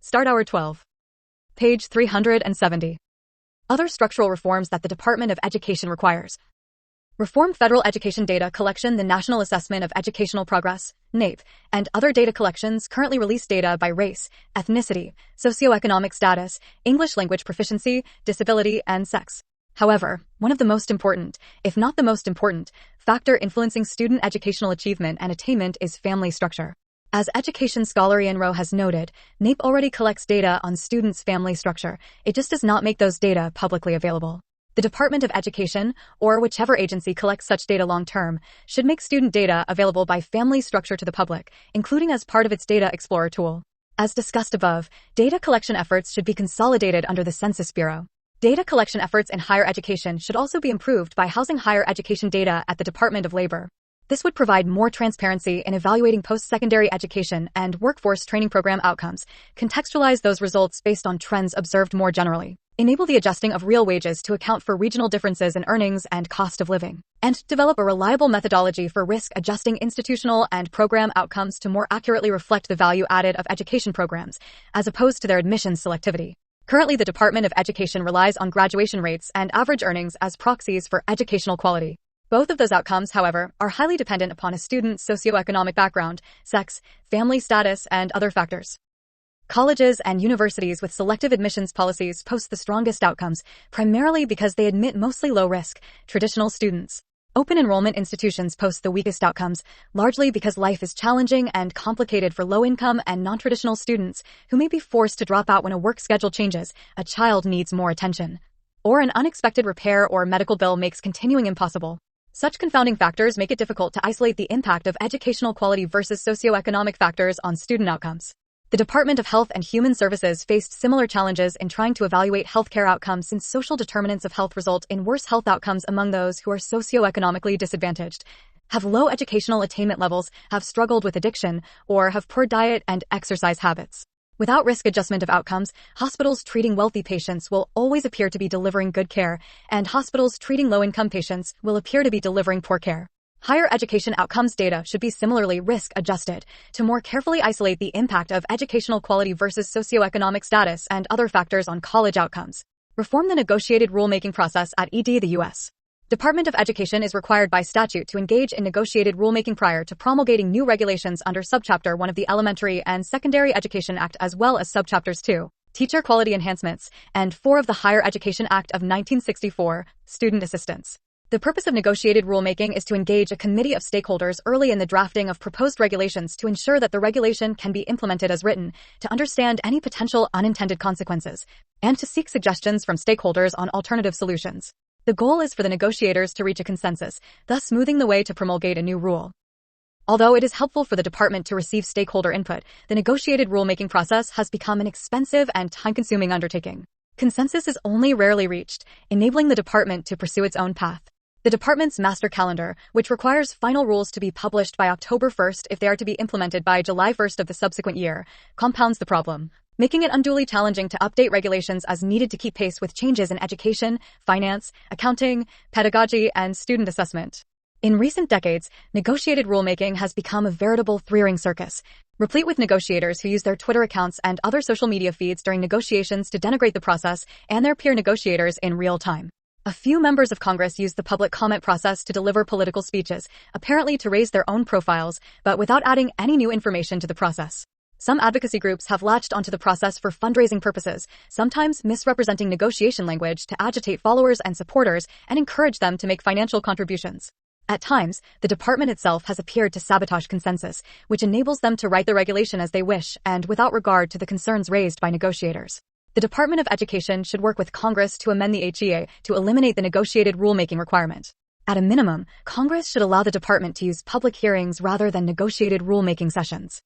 Start Hour 12. Page 370. Other structural reforms that the Department of Education requires. Reform federal education data collection, the National Assessment of Educational Progress, NAEP, and other data collections currently release data by race, ethnicity, socioeconomic status, English language proficiency, disability, and sex. However, one of the most important, if not the most important, factor influencing student educational achievement and attainment is family structure. As education scholar Ian Rowe has noted, NAEP already collects data on students' family structure. It just does not make those data publicly available. The Department of Education, or whichever agency collects such data long-term, should make student data available by family structure to the public, including as part of its Data Explorer tool. As discussed above, data collection efforts should be consolidated under the Census Bureau. Data collection efforts in higher education should also be improved by housing higher education data at the Department of Labor. This would provide more transparency in evaluating post-secondary education and workforce training program outcomes, contextualize those results based on trends observed more generally, enable the adjusting of real wages to account for regional differences in earnings and cost of living, and develop a reliable methodology for risk-adjusting institutional and program outcomes to more accurately reflect the value added of education programs, as opposed to their admissions selectivity. Currently, the Department of Education relies on graduation rates and average earnings as proxies for educational quality. Both of those outcomes, however, are highly dependent upon a student's socioeconomic background, sex, family status, and other factors. Colleges and universities with selective admissions policies post the strongest outcomes, primarily because they admit mostly low-risk, traditional students. Open enrollment institutions post the weakest outcomes, largely because life is challenging and complicated for low-income and non-traditional students who may be forced to drop out when a work schedule changes, a child needs more attention, or an unexpected repair or medical bill makes continuing impossible. Such confounding factors make it difficult to isolate the impact of educational quality versus socioeconomic factors on student outcomes. The Department of Health and Human Services faced similar challenges in trying to evaluate healthcare outcomes since social determinants of health result in worse health outcomes among those who are socioeconomically disadvantaged, have low educational attainment levels, have struggled with addiction, or have poor diet and exercise habits. Without risk adjustment of outcomes, hospitals treating wealthy patients will always appear to be delivering good care, and hospitals treating low-income patients will appear to be delivering poor care. Higher education outcomes data should be similarly risk-adjusted to more carefully isolate the impact of educational quality versus socioeconomic status and other factors on college outcomes. Reform the negotiated rulemaking process at the U.S. Department of Education is required by statute to engage in negotiated rulemaking prior to promulgating new regulations under Subchapter 1 of the Elementary and Secondary Education Act as well as Subchapters 2, Teacher Quality Enhancements, and 4 of the Higher Education Act of 1964, Student Assistance. The purpose of negotiated rulemaking is to engage a committee of stakeholders early in the drafting of proposed regulations to ensure that the regulation can be implemented as written, to understand any potential unintended consequences, and to seek suggestions from stakeholders on alternative solutions. The goal is for the negotiators to reach a consensus, thus smoothing the way to promulgate a new rule. Although it is helpful for the department to receive stakeholder input, the negotiated rulemaking process has become an expensive and time-consuming undertaking. Consensus is only rarely reached, enabling the department to pursue its own path. The department's master calendar, which requires final rules to be published by October 1st if they are to be implemented by July 1st of the subsequent year, compounds the problem, making it unduly challenging to update regulations as needed to keep pace with changes in education, finance, accounting, pedagogy, and student assessment. In recent decades, negotiated rulemaking has become a veritable three-ring circus, replete with negotiators who use their Twitter accounts and other social media feeds during negotiations to denigrate the process and their peer negotiators in real time. A few members of Congress use the public comment process to deliver political speeches, apparently to raise their own profiles, but without adding any new information to the process. Some advocacy groups have latched onto the process for fundraising purposes, sometimes misrepresenting negotiation language to agitate followers and supporters and encourage them to make financial contributions. At times, the department itself has appeared to sabotage consensus, which enables them to write the regulation as they wish and without regard to the concerns raised by negotiators. The Department of Education should work with Congress to amend the HEA to eliminate the negotiated rulemaking requirement. At a minimum, Congress should allow the department to use public hearings rather than negotiated rulemaking sessions.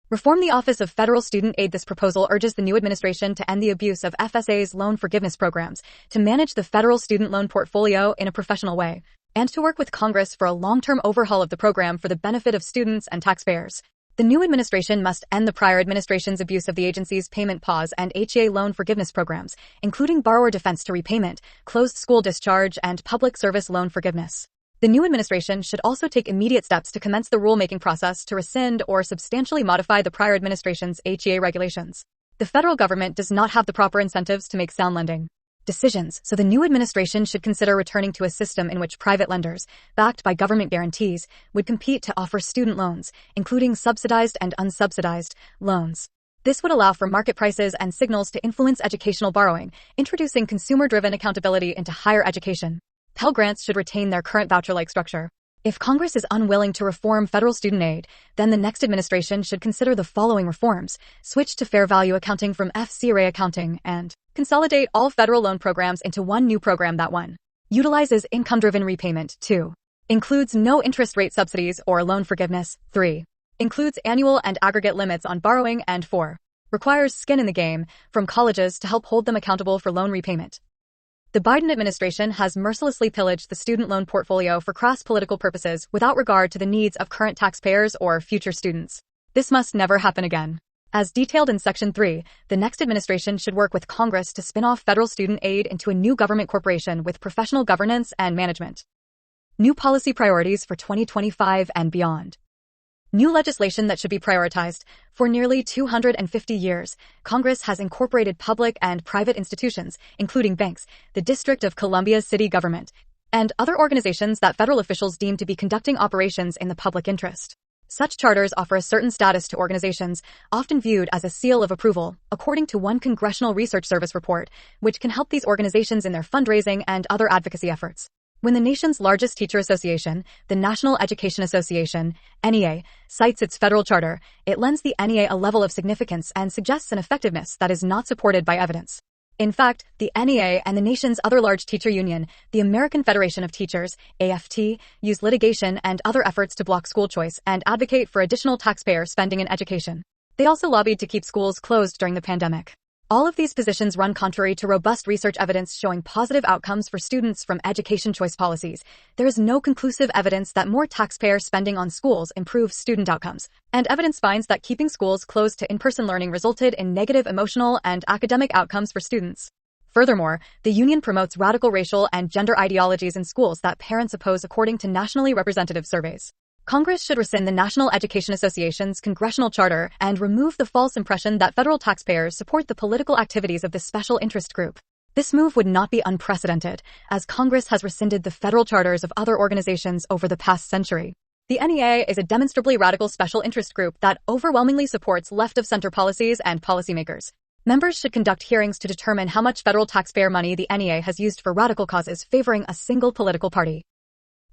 Reform the Office of Federal Student Aid. This proposal urges the new administration to end the abuse of FSA's loan forgiveness programs, to manage the federal student loan portfolio in a professional way, and to work with Congress for a long-term overhaul of the program for the benefit of students and taxpayers. The new administration must end the prior administration's abuse of the agency's payment pause and HEA loan forgiveness programs, including borrower defense to repayment, closed school discharge, and public service loan forgiveness. The new administration should also take immediate steps to commence the rulemaking process to rescind or substantially modify the prior administration's HEA regulations. The federal government does not have the proper incentives to make sound lending decisions, so the new administration should consider returning to a system in which private lenders, backed by government guarantees, would compete to offer student loans, including subsidized and unsubsidized loans. This would allow for market prices and signals to influence educational borrowing, introducing consumer-driven accountability into higher education. Pell Grants should retain their current voucher-like structure. If Congress is unwilling to reform federal student aid, then the next administration should consider the following reforms: switch to fair value accounting from FCRA accounting, and consolidate all federal loan programs into one new program that 1. Utilizes income-driven repayment, 2. Includes no interest rate subsidies or loan forgiveness, 3. Includes annual and aggregate limits on borrowing, and 4. Requires skin in the game from colleges to help hold them accountable for loan repayment. The Biden administration has mercilessly pillaged the student loan portfolio for crass political purposes without regard to the needs of current taxpayers or future students. This must never happen again. As detailed in Section 3, the next administration should work with Congress to spin off federal student aid into a new government corporation with professional governance and management. New policy priorities for 2025 and beyond. New legislation that should be prioritized. For nearly 250 years, Congress has incorporated public and private institutions, including banks, the District of Columbia City Government, and other organizations that federal officials deem to be conducting operations in the public interest. Such charters offer a certain status to organizations, often viewed as a seal of approval, according to one Congressional Research Service report, which can help these organizations in their fundraising and other advocacy efforts. When the nation's largest teacher association, the National Education Association, NEA, cites its federal charter, it lends the NEA a level of significance and suggests an effectiveness that is not supported by evidence. In fact, the NEA and the nation's other large teacher union, the American Federation of Teachers, AFT, use litigation and other efforts to block school choice and advocate for additional taxpayer spending in education. They also lobbied to keep schools closed during the pandemic. All of these positions run contrary to robust research evidence showing positive outcomes for students from education choice policies. There is no conclusive evidence that more taxpayer spending on schools improves student outcomes, and evidence finds that keeping schools closed to in-person learning resulted in negative emotional and academic outcomes for students. Furthermore, the union promotes radical racial and gender ideologies in schools that parents oppose according to nationally representative surveys. Congress should rescind the National Education Association's congressional charter and remove the false impression that federal taxpayers support the political activities of this special interest group. This move would not be unprecedented, as Congress has rescinded the federal charters of other organizations over the past century. The NEA is a demonstrably radical special interest group that overwhelmingly supports left-of-center policies and policymakers. Members should conduct hearings to determine how much federal taxpayer money the NEA has used for radical causes favoring a single political party.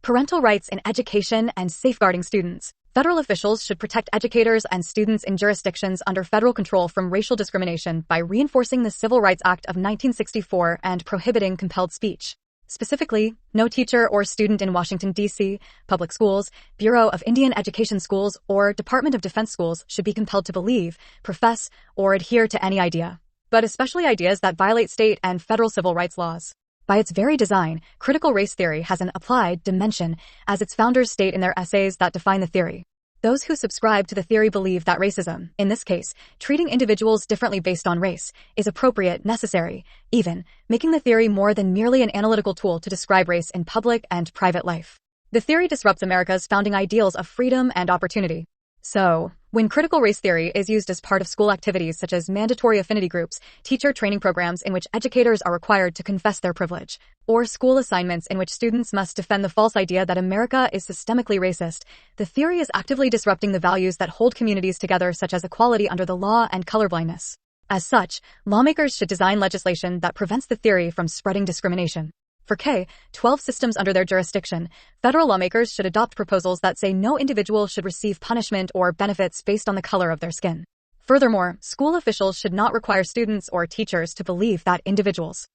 Parental rights in education and safeguarding students. Federal officials should protect educators and students in jurisdictions under federal control from racial discrimination by reinforcing the Civil Rights Act of 1964 and prohibiting compelled speech. Specifically, no teacher or student in Washington, D.C., public schools, Bureau of Indian Education schools, or Department of Defense schools should be compelled to believe, profess, or adhere to any idea, but especially ideas that violate state and federal civil rights laws. By its very design, critical race theory has an applied dimension, as its founders state in their essays that define the theory. Those who subscribe to the theory believe that racism, in this case, treating individuals differently based on race, is appropriate, necessary, even, making the theory more than merely an analytical tool to describe race in public and private life. The theory disrupts America's founding ideals of freedom and opportunity. So, when critical race theory is used as part of school activities such as mandatory affinity groups, teacher training programs in which educators are required to confess their privilege, or school assignments in which students must defend the false idea that America is systemically racist, the theory is actively disrupting the values that hold communities together, such as equality under the law and colorblindness. As such, lawmakers should design legislation that prevents the theory from spreading discrimination. For K-12 systems under their jurisdiction, federal lawmakers should adopt proposals that say no individual should receive punishment or benefits based on the color of their skin. Furthermore, school officials should not require students or teachers to believe that individuals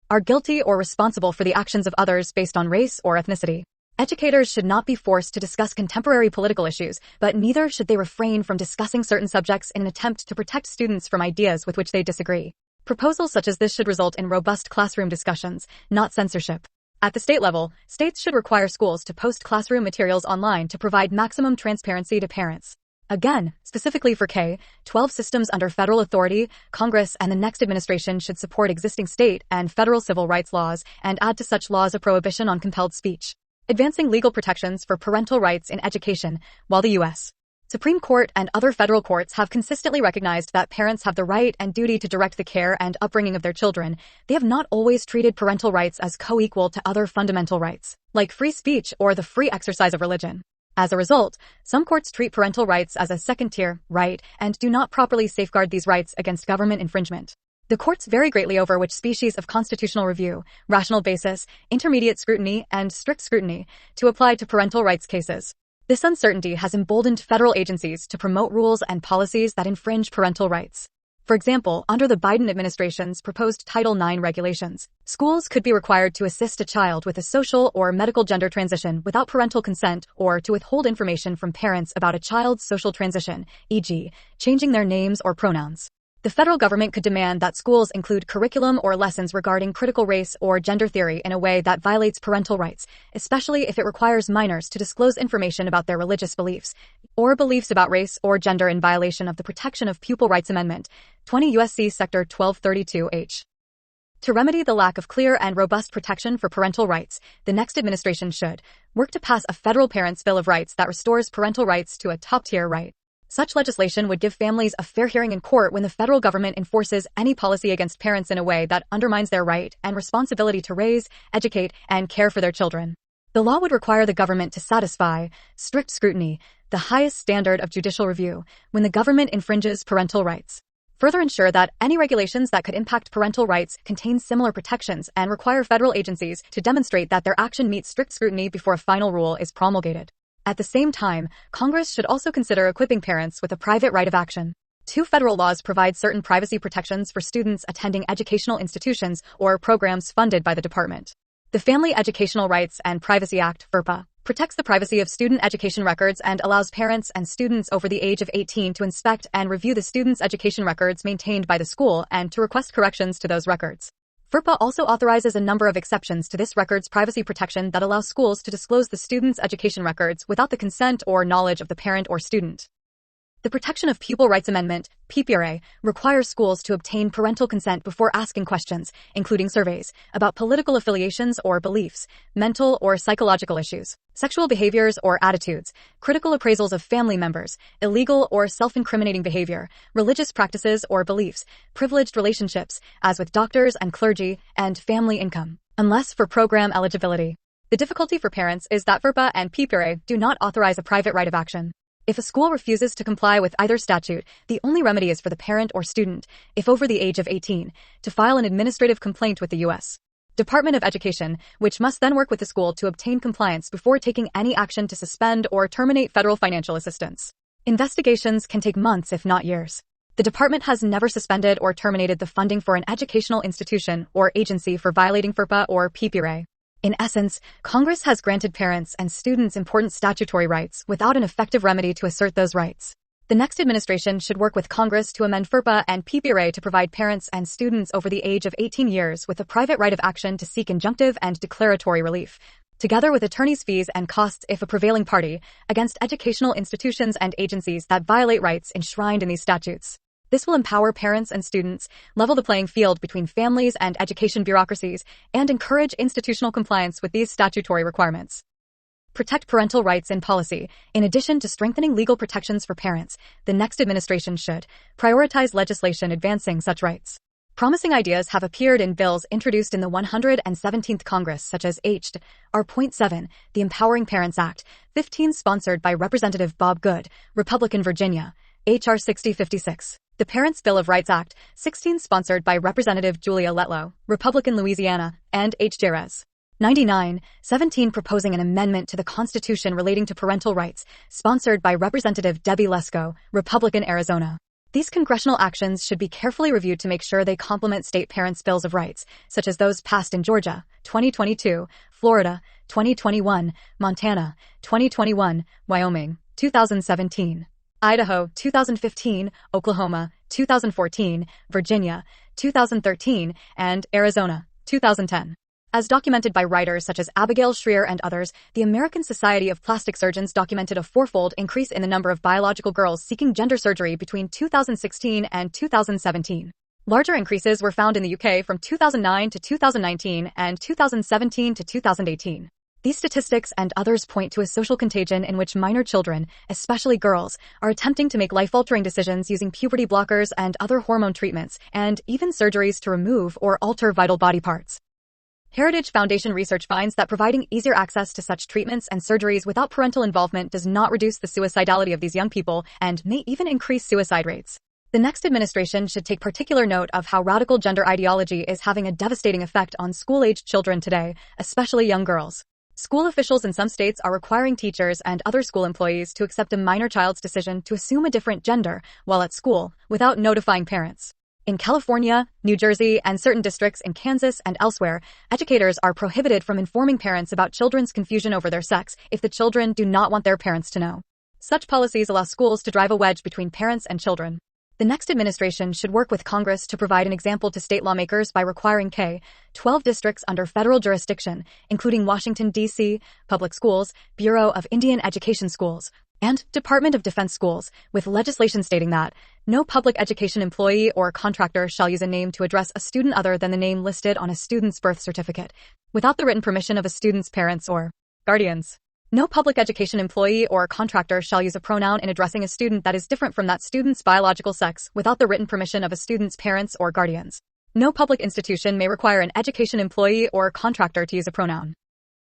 are guilty or responsible for the actions of others based on race or ethnicity. Educators should not be forced to discuss contemporary political issues, but neither should they refrain from discussing certain subjects in an attempt to protect students from ideas with which they disagree. Proposals such as this should result in robust classroom discussions, not censorship. At the state level, states should require schools to post classroom materials online to provide maximum transparency to parents. Again, specifically for K-12 systems under federal authority, Congress and the next administration should support existing state and federal civil rights laws and add to such laws a prohibition on compelled speech. Advancing legal protections for parental rights in education, while the U.S. Supreme Court and other federal courts have consistently recognized that parents have the right and duty to direct the care and upbringing of their children. They have not always treated parental rights as co-equal to other fundamental rights, like free speech or the free exercise of religion. As a result, some courts treat parental rights as a second-tier right and do not properly safeguard these rights against government infringement. The courts vary greatly over which species of constitutional review, rational basis, intermediate scrutiny, and strict scrutiny to apply to parental rights cases. This uncertainty has emboldened federal agencies to promote rules and policies that infringe parental rights. For example, under the Biden administration's proposed Title IX regulations, schools could be required to assist a child with a social or medical gender transition without parental consent or to withhold information from parents about a child's social transition, e.g., changing their names or pronouns. The federal government could demand that schools include curriculum or lessons regarding critical race or gender theory in a way that violates parental rights, especially if it requires minors to disclose information about their religious beliefs or beliefs about race or gender in violation of the Protection of Pupil Rights Amendment, 20 U.S.C. Sector 1232H. To remedy the lack of clear and robust protection for parental rights, the next administration should work to pass a federal Parents' Bill of Rights that restores parental rights to a top-tier right. Such legislation would give families a fair hearing in court when the federal government enforces any policy against parents in a way that undermines their right and responsibility to raise, educate, and care for their children. The law would require the government to satisfy strict scrutiny, the highest standard of judicial review, when the government infringes parental rights. Further ensure that any regulations that could impact parental rights contain similar protections and require federal agencies to demonstrate that their action meets strict scrutiny before a final rule is promulgated. At the same time, Congress should also consider equipping parents with a private right of action. 2 federal laws provide certain privacy protections for students attending educational institutions or programs funded by the department. The Family Educational Rights and Privacy Act, FERPA, protects the privacy of student education records and allows parents and students over the age of 18 to inspect and review the students' education records maintained by the school and to request corrections to those records. FERPA also authorizes a number of exceptions to this record's privacy protection that allow schools to disclose the student's education records without the consent or knowledge of the parent or student. The Protection of Pupil Rights Amendment, PPRA, requires schools to obtain parental consent before asking questions, including surveys, about political affiliations or beliefs, mental or psychological issues, sexual behaviors or attitudes, critical appraisals of family members, illegal or self-incriminating behavior, religious practices or beliefs, privileged relationships, as with doctors and clergy, and family income, unless for program eligibility. The difficulty for parents is that FERPA and PPRA do not authorize a private right of action. If a school refuses to comply with either statute, the only remedy is for the parent or student, if over the age of 18, to file an administrative complaint with the U.S. Department of Education, which must then work with the school to obtain compliance before taking any action to suspend or terminate federal financial assistance. Investigations can take months if not years. The department has never suspended or terminated the funding for an educational institution or agency for violating FERPA or PPRA. In essence, Congress has granted parents and students important statutory rights without an effective remedy to assert those rights. The next administration should work with Congress to amend FERPA and PPRA to provide parents and students over the age of 18 years with a private right of action to seek injunctive and declaratory relief, together with attorneys' fees and costs if a prevailing party, against educational institutions and agencies that violate rights enshrined in these statutes. This will empower parents and students, level the playing field between families and education bureaucracies, and encourage institutional compliance with these statutory requirements. Protect parental rights in policy. In addition to strengthening legal protections for parents, the next administration should prioritize legislation advancing such rights. Promising ideas have appeared in bills introduced in the 117th Congress, such as H.R.7, the Empowering Parents Act, 15 sponsored by Representative Bob Good, Republican Virginia, H.R. 6056. The Parents' Bill of Rights Act, 16 sponsored by Representative Julia Letlow, Republican Louisiana, and H.J. Res. 99, 17 proposing an amendment to the Constitution relating to parental rights, sponsored by Representative Debbie Lesko, Republican Arizona. These congressional actions should be carefully reviewed to make sure they complement state parents' bills of rights, such as those passed in Georgia, 2022, Florida, 2021, Montana, 2021, Wyoming, 2017. Idaho, 2015, Oklahoma, 2014, Virginia, 2013, and Arizona, 2010. As documented by writers such as Abigail Shrier and others, the American Society of Plastic Surgeons documented a 4-fold increase in the number of biological girls seeking gender surgery between 2016 and 2017. Larger increases were found in the UK from 2009 to 2019 and 2017 to 2018. These statistics and others point to a social contagion in which minor children, especially girls, are attempting to make life-altering decisions using puberty blockers and other hormone treatments, and even surgeries to remove or alter vital body parts. Heritage Foundation research finds that providing easier access to such treatments and surgeries without parental involvement does not reduce the suicidality of these young people and may even increase suicide rates. The next administration should take particular note of how radical gender ideology is having a devastating effect on school-aged children today, especially young girls. School officials in some states are requiring teachers and other school employees to accept a minor child's decision to assume a different gender while at school without notifying parents. In California, New Jersey, and certain districts in Kansas and elsewhere, educators are prohibited from informing parents about children's confusion over their sex if the children do not want their parents to know. Such policies allow schools to drive a wedge between parents and children. The next administration should work with Congress to provide an example to state lawmakers by requiring K-12 districts under federal jurisdiction, including Washington, D.C., public schools, Bureau of Indian Education schools, and Department of Defense schools, with legislation stating that no public education employee or contractor shall use a name to address a student other than the name listed on a student's birth certificate, without the written permission of a student's parents or guardians. No public education employee or contractor shall use a pronoun in addressing a student that is different from that student's biological sex without the written permission of a student's parents or guardians. No public institution may require an education employee or contractor to use a pronoun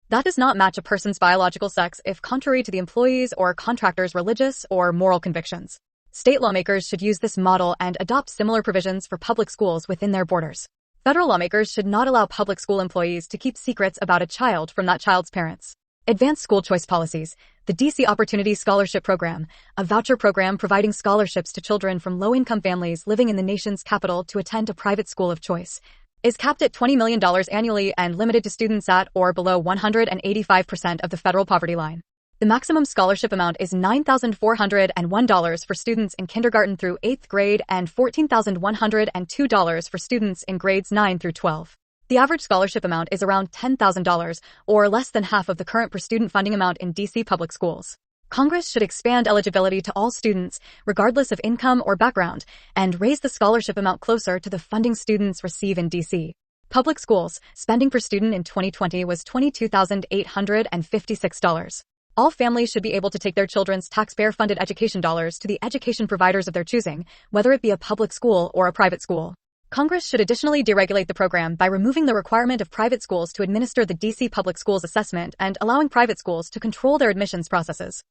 that does not match a person's biological sex if contrary to the employee's or contractor's religious or moral convictions. State lawmakers should use this model and adopt similar provisions for public schools within their borders. Federal lawmakers should not allow public school employees to keep secrets about a child from that child's parents. Advanced school choice policies. The DC Opportunity Scholarship Program, a voucher program providing scholarships to children from low-income families living in the nation's capital to attend a private school of choice, is capped at $20 million annually and limited to students at or below 185% of the federal poverty line. The maximum scholarship amount is $9,401 for students in kindergarten through 8th grade and $14,102 for students in grades 9 through 12. The average scholarship amount is around $10,000, or less than half of the current per-student funding amount in DC public schools. Congress should expand eligibility to all students, regardless of income or background, and raise the scholarship amount closer to the funding students receive in DC. Public schools, spending per student in 2020 was $22,856. All families should be able to take their children's taxpayer-funded education dollars to the education providers of their choosing, whether it be a public school or a private school. Congress should additionally deregulate the program by removing the requirement of private schools to administer the DC Public Schools assessment and allowing private schools to control their admissions processes.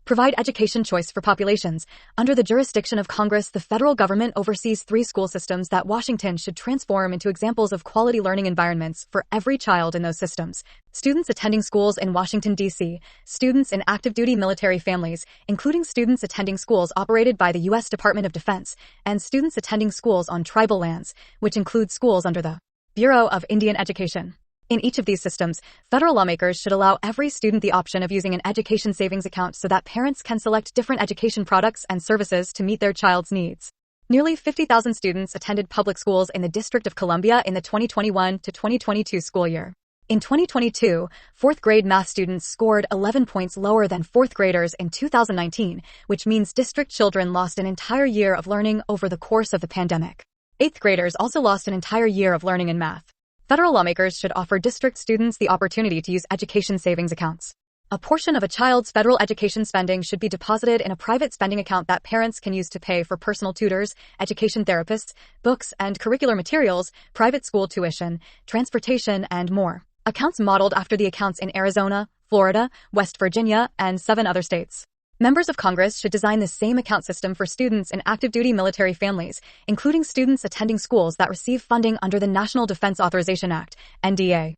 Provide education choice for populations. Under the jurisdiction of Congress, the federal government oversees 3 school systems that Washington should transform into examples of quality learning environments for every child in those systems. Students attending schools in Washington, D.C., students in active-duty military families, including students attending schools operated by the U.S. Department of Defense, and students attending schools on tribal lands, which include schools under the Bureau of Indian Education. In each of these systems, federal lawmakers should allow every student the option of using an education savings account so that parents can select different education products and services to meet their child's needs. Nearly 50,000 students attended public schools in the District of Columbia in the 2021 to 2022 school year. In 2022, 4th grade math students scored 11 points lower than 4th graders in 2019, which means district children lost an entire year of learning over the course of the pandemic. 8th graders also lost an entire year of learning in math. Federal lawmakers should offer district students the opportunity to use education savings accounts. A portion of a child's federal education spending should be deposited in a private spending account that parents can use to pay for personal tutors, education therapists, books and curricular materials, private school tuition, transportation, and more. Accounts modeled after the accounts in Arizona, Florida, West Virginia, and 7 other states. Members of Congress should design the same account system for students in active-duty military families, including students attending schools that receive funding under the National Defense Authorization Act, NDA.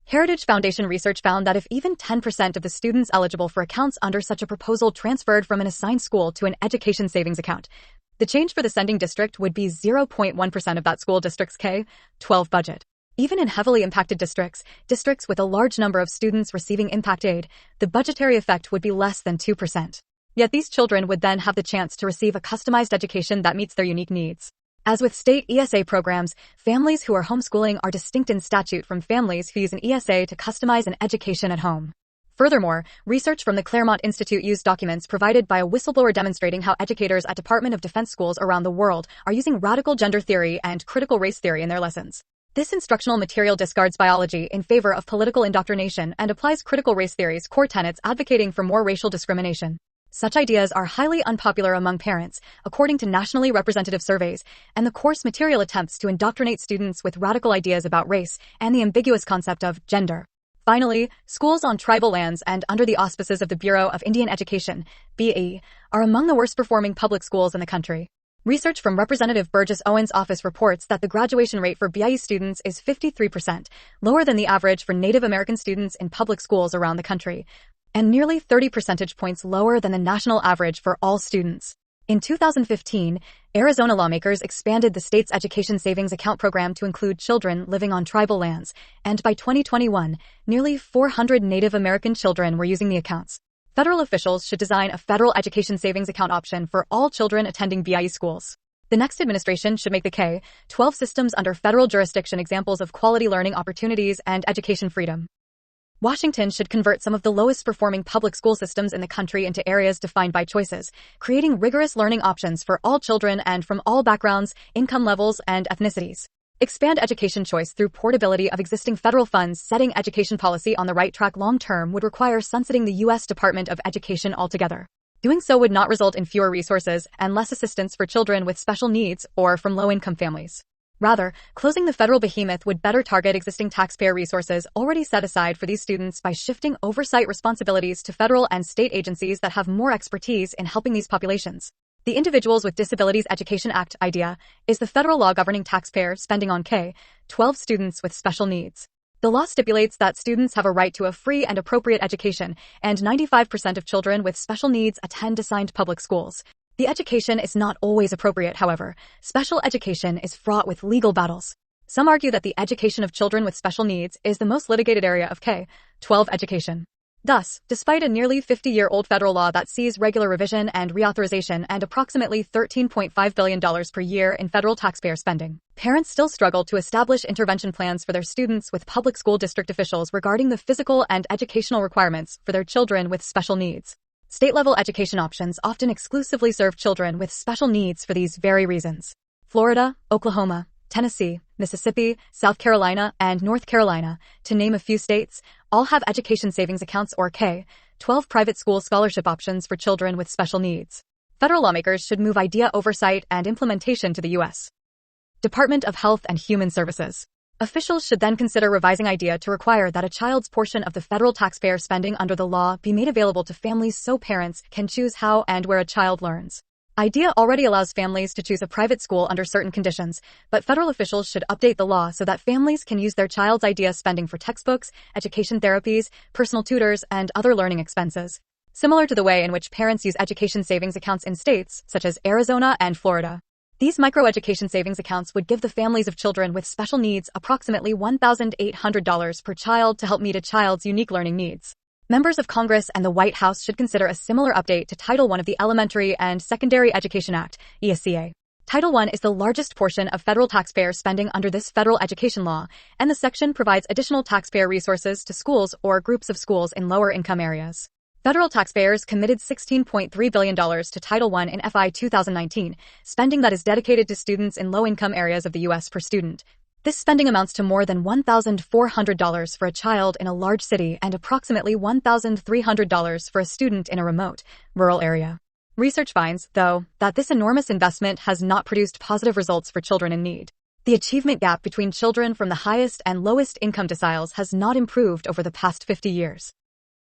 Heritage Foundation research found that if even 10% of the students eligible for accounts under such a proposal transferred from an assigned school to an education savings account, the change for the sending district would be 0.1% of that school district's K-12 budget. Even in heavily impacted districts with a large number of students receiving impact aid, the budgetary effect would be less than 2%. Yet these children would then have the chance to receive a customized education that meets their unique needs. As with state ESA programs, families who are homeschooling are distinct in statute from families who use an ESA to customize an education at home. Furthermore, research from the Claremont Institute used documents provided by a whistleblower demonstrating how educators at Department of Defense schools around the world are using radical gender theory and critical race theory in their lessons. This instructional material discards biology in favor of political indoctrination and applies critical race theory's core tenets advocating for more racial discrimination. Such ideas are highly unpopular among parents, according to nationally representative surveys, and the course material attempts to indoctrinate students with radical ideas about race and the ambiguous concept of gender. Finally, schools on tribal lands and under the auspices of the Bureau of Indian Education, BAE, are among the worst performing public schools in the country. Research from Representative Burgess Owens' office reports that the graduation rate for BIE students is 53%, lower than the average for Native American students in public schools around the country, and nearly 30 percentage points lower than the national average for all students. In 2015, Arizona lawmakers expanded the state's education savings account program to include children living on tribal lands, and by 2021, nearly 400 Native American children were using the accounts. Federal officials should design a federal education savings account option for all children attending BIE schools. The next administration should make the K-12 systems under federal jurisdiction examples of quality learning opportunities and education freedom. Washington should convert some of the lowest performing public school systems in the country into areas defined by choices, creating rigorous learning options for all children and from all backgrounds, income levels, and ethnicities. Expand education choice through portability of existing federal funds. Setting education policy on the right track long-term would require sunsetting the U.S. Department of Education altogether. Doing so would not result in fewer resources and less assistance for children with special needs or from low-income families. Rather, closing the federal behemoth would better target existing taxpayer resources already set aside for these students by shifting oversight responsibilities to federal and state agencies that have more expertise in helping these populations. The Individuals with Disabilities Education Act (IDEA) is the federal law governing taxpayer spending on K-12 students with special needs. The law stipulates that students have a right to a free and appropriate education, and 95% of children with special needs attend assigned public schools. The education is not always appropriate, however. Special education is fraught with legal battles. Some argue that the education of children with special needs is the most litigated area of K-12 education. Thus, despite a nearly 50-year-old federal law that sees regular revision and reauthorization and approximately $13.5 billion per year in federal taxpayer spending, parents still struggle to establish intervention plans for their students with public school district officials regarding the physical and educational requirements for their children with special needs. State-level education options often exclusively serve children with special needs for these very reasons. Florida, Oklahoma, Tennessee, Mississippi, South Carolina, and North Carolina, to name a few states, all have education savings accounts or K-12 private school scholarship options for children with special needs. Federal lawmakers should move IDEA oversight and implementation to the U.S. Department of Health and Human Services. Officials should then consider revising IDEA to require that a child's portion of the federal taxpayer spending under the law be made available to families so parents can choose how and where a child learns. IDEA already allows families to choose a private school under certain conditions, but federal officials should update the law so that families can use their child's IDEA spending for textbooks, education therapies, personal tutors, and other learning expenses, similar to the way in which parents use education savings accounts in states such as Arizona and Florida. These micro-education savings accounts would give the families of children with special needs approximately $1,800 per child to help meet a child's unique learning needs. Members of Congress and the White House should consider a similar update to Title I of the Elementary and Secondary Education Act, ESEA. Title I is the largest portion of federal taxpayer spending under this federal education law, and the section provides additional taxpayer resources to schools or groups of schools in lower income areas. Federal taxpayers committed $16.3 billion to Title I in FY 2019, spending that is dedicated to students in low-income areas of the U.S. per student. This spending amounts to more than $1,400 for a child in a large city and approximately $1,300 for a student in a remote, rural area. Research finds, though, that this enormous investment has not produced positive results for children in need. The achievement gap between children from the highest and lowest income deciles has not improved over the past 50 years.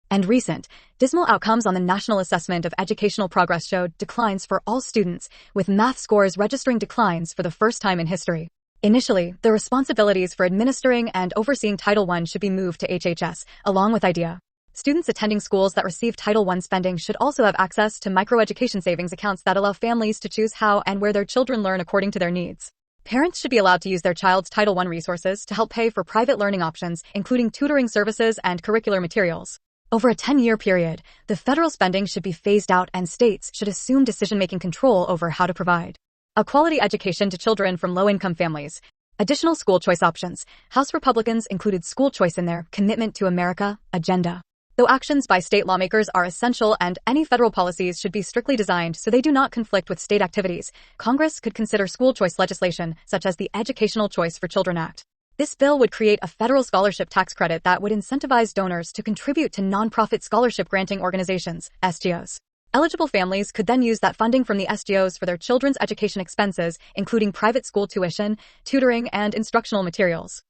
And recent, dismal outcomes on the National Assessment of Educational Progress showed declines for all students, with math scores registering declines for the first time in history. Initially, the responsibilities for administering and overseeing Title I should be moved to HHS, along with IDEA. Students attending schools that receive Title I spending should also have access to microeducation savings accounts that allow families to choose how and where their children learn according to their needs. Parents should be allowed to use their child's Title I resources to help pay for private learning options, including tutoring services and curricular materials. Over a 10-year period, the federal spending should be phased out and states should assume decision-making control over how to provide a quality education to children from low-income families. Additional school choice options. House Republicans included school choice in their Commitment to America agenda. Though actions by state lawmakers are essential and any federal policies should be strictly designed so they do not conflict with state activities, Congress could consider school choice legislation, such as the Educational Choice for Children Act. This bill would create a federal scholarship tax credit that would incentivize donors to contribute to nonprofit scholarship granting organizations, SGOs. Eligible families could then use that funding from the SGOs for their children's education expenses, including private school tuition, tutoring, and instructional materials.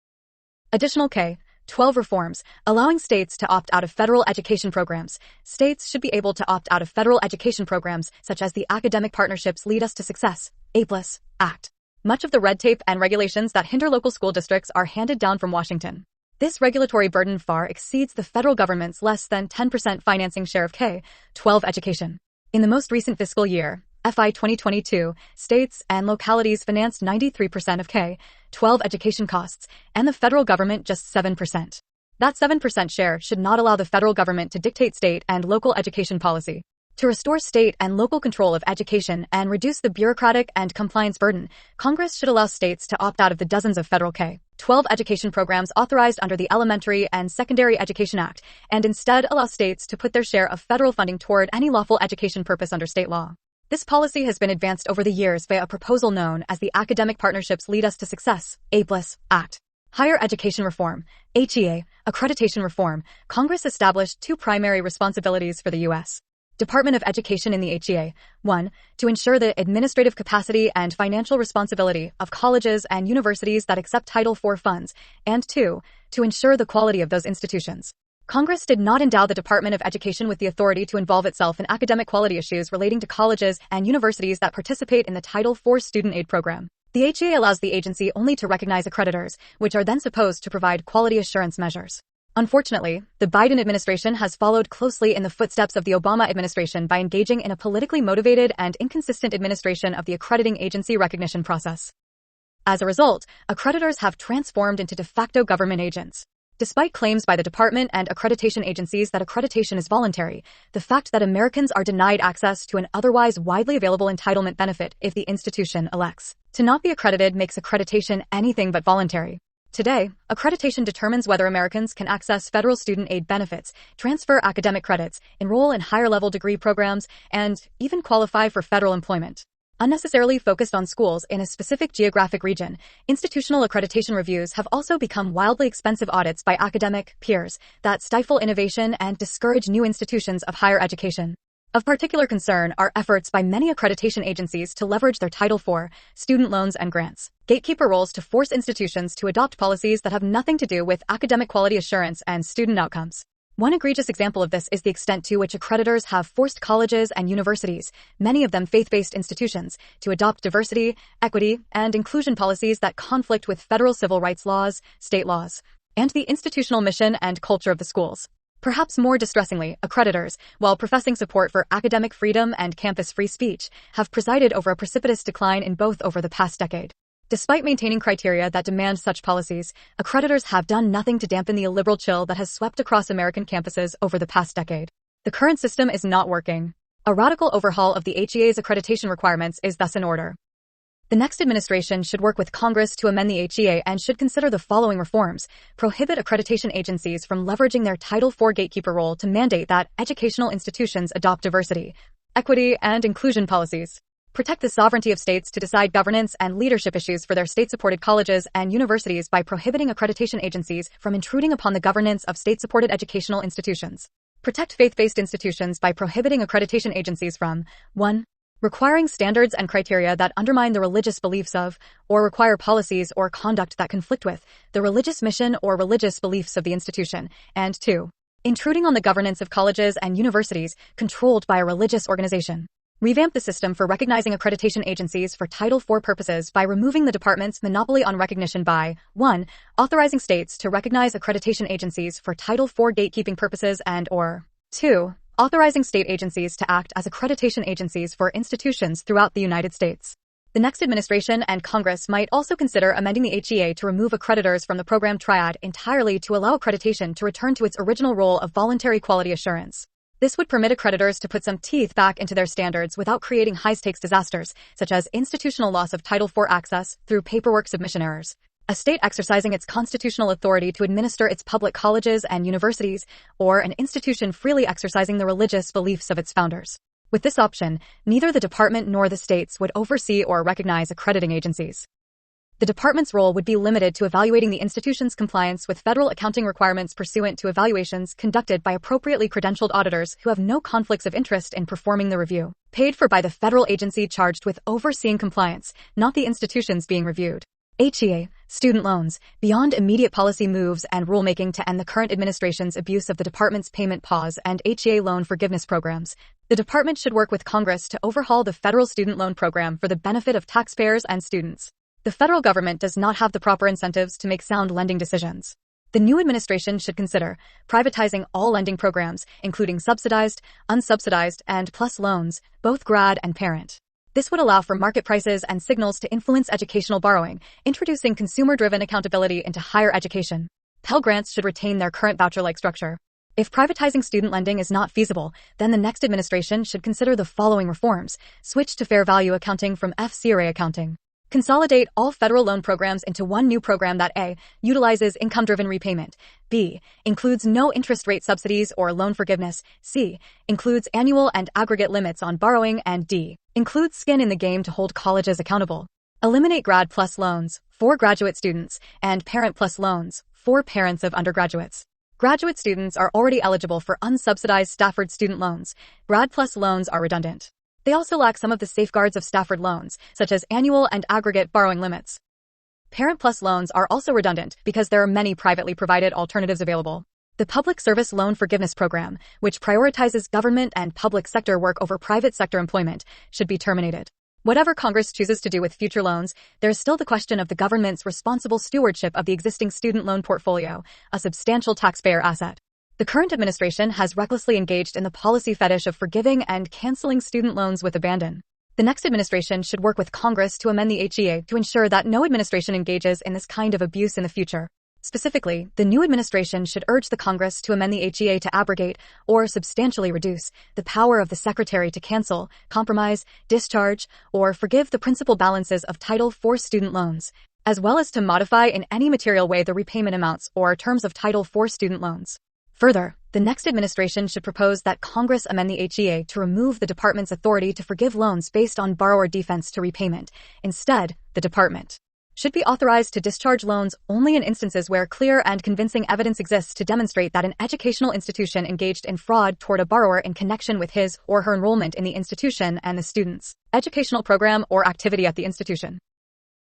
Additional K-12 reforms, allowing states to opt out of federal education programs. States should be able to opt out of federal education programs, such as the Academic Partnerships Lead Us to Success, APLUS, Act. Much of the red tape and regulations that hinder local school districts are handed down from Washington. This regulatory burden far exceeds the federal government's less than 10% financing share of K-12 education. In the most recent fiscal year, FY 2022, states and localities financed 93% of K-12 education costs, and the federal government just 7%. That 7% share should not allow the federal government to dictate state and local education policy. To restore state and local control of education and reduce the bureaucratic and compliance burden, Congress should allow states to opt out of the dozens of federal K-12 education programs authorized under the Elementary and Secondary Education Act, and instead allow states to put their share of federal funding toward any lawful education purpose under state law. This policy has been advanced over the years via a proposal known as the Academic Partnerships Lead Us to Success, APLUS, Act. Higher Education Reform, HEA, Accreditation Reform. Congress established two primary responsibilities for the U.S. Department of Education in the HEA. 1. To ensure the administrative capacity and financial responsibility of colleges and universities that accept Title IV funds, and 2. To ensure the quality of those institutions. Congress did not endow the Department of Education with the authority to involve itself in academic quality issues relating to colleges and universities that participate in the Title IV student aid program. The HEA allows the agency only to recognize accreditors, which are then supposed to provide quality assurance measures. Unfortunately, the Biden administration has followed closely in the footsteps of the Obama administration by engaging in a politically motivated and inconsistent administration of the accrediting agency recognition process. As a result, accreditors have transformed into de facto government agents. Despite claims by the department and accreditation agencies that accreditation is voluntary, the fact that Americans are denied access to an otherwise widely available entitlement benefit if the institution elects to not be accredited makes accreditation anything but voluntary. Today, accreditation determines whether Americans can access federal student aid benefits, transfer academic credits, enroll in higher-level degree programs, and even qualify for federal employment. Unnecessarily focused on schools in a specific geographic region, institutional accreditation reviews have also become wildly expensive audits by academic peers that stifle innovation and discourage new institutions of higher education. Of particular concern are efforts by many accreditation agencies to leverage their Title IV, student loans and grants, gatekeeper roles to force institutions to adopt policies that have nothing to do with academic quality assurance and student outcomes. One egregious example of this is the extent to which accreditors have forced colleges and universities, many of them faith-based institutions, to adopt diversity, equity, and inclusion policies that conflict with federal civil rights laws, state laws, and the institutional mission and culture of the schools. Perhaps more distressingly, accreditors, while professing support for academic freedom and campus free speech, have presided over a precipitous decline in both over the past decade. Despite maintaining criteria that demand such policies, accreditors have done nothing to dampen the illiberal chill that has swept across American campuses over the past decade. The current system is not working. A radical overhaul of the HEA's accreditation requirements is thus in order. The next administration should work with Congress to amend the HEA and should consider the following reforms: prohibit accreditation agencies from leveraging their Title IV gatekeeper role to mandate that educational institutions adopt diversity, equity, and inclusion policies. Protect the sovereignty of states to decide governance and leadership issues for their state-supported colleges and universities by prohibiting accreditation agencies from intruding upon the governance of state-supported educational institutions. Protect faith-based institutions by prohibiting accreditation agencies from 1. Requiring standards and criteria that undermine the religious beliefs of, or require policies or conduct that conflict with, the religious mission or religious beliefs of the institution, and 2. Intruding on the governance of colleges and universities controlled by a religious organization. Revamp the system for recognizing accreditation agencies for Title IV purposes by removing the department's monopoly on recognition by 1. Authorizing states to recognize accreditation agencies for Title IV gatekeeping purposes and or 2. Authorizing state agencies to act as accreditation agencies for institutions throughout the United States. The next administration and Congress might also consider amending the HEA to remove accreditors from the program triad entirely to allow accreditation to return to its original role of voluntary quality assurance. This would permit accreditors to put some teeth back into their standards without creating high-stakes disasters, such as institutional loss of Title IV access through paperwork submission errors. A state exercising its constitutional authority to administer its public colleges and universities, or an institution freely exercising the religious beliefs of its founders. With this option, neither the department nor the states would oversee or recognize accrediting agencies. The department's role would be limited to evaluating the institution's compliance with federal accounting requirements pursuant to evaluations conducted by appropriately credentialed auditors who have no conflicts of interest in performing the review, paid for by the federal agency charged with overseeing compliance, not the institutions being reviewed. HEA, student loans, beyond immediate policy moves and rulemaking to end the current administration's abuse of the department's payment pause and HEA loan forgiveness programs, the department should work with Congress to overhaul the federal student loan program for the benefit of taxpayers and students. The federal government does not have the proper incentives to make sound lending decisions. The new administration should consider privatizing all lending programs, including subsidized, unsubsidized, and plus loans, both grad and parent. This would allow for market prices and signals to influence educational borrowing, introducing consumer-driven accountability into higher education. Pell Grants should retain their current voucher-like structure. If privatizing student lending is not feasible, then the next administration should consider the following reforms: switch to fair value accounting from FCRA accounting. Consolidate all federal loan programs into one new program that A. utilizes income-driven repayment, B. includes no interest rate subsidies or loan forgiveness, C. includes annual and aggregate limits on borrowing, and D. includes skin in the game to hold colleges accountable. Eliminate grad plus loans for graduate students and parent plus loans for parents of undergraduates. Graduate students are already eligible for unsubsidized Stafford student loans. Grad plus loans are redundant. They also lack some of the safeguards of Stafford loans, such as annual and aggregate borrowing limits. Parent plus loans are also redundant because there are many privately provided alternatives available. The Public Service Loan Forgiveness Program, which prioritizes government and public sector work over private sector employment, should be terminated. Whatever Congress chooses to do with future loans, there is still the question of the government's responsible stewardship of the existing student loan portfolio, a substantial taxpayer asset. The current administration has recklessly engaged in the policy fetish of forgiving and canceling student loans with abandon. The next administration should work with Congress to amend the HEA to ensure that no administration engages in this kind of abuse in the future. Specifically, the new administration should urge the Congress to amend the HEA to abrogate or substantially reduce the power of the Secretary to cancel, compromise, discharge, or forgive the principal balances of Title IV student loans, as well as to modify in any material way the repayment amounts or terms of Title IV student loans. Further, the next administration should propose that Congress amend the HEA to remove the department's authority to forgive loans based on borrower defense to repayment. Instead, the department should be authorized to discharge loans only in instances where clear and convincing evidence exists to demonstrate that an educational institution engaged in fraud toward a borrower in connection with his or her enrollment in the institution and the student's educational program or activity at the institution.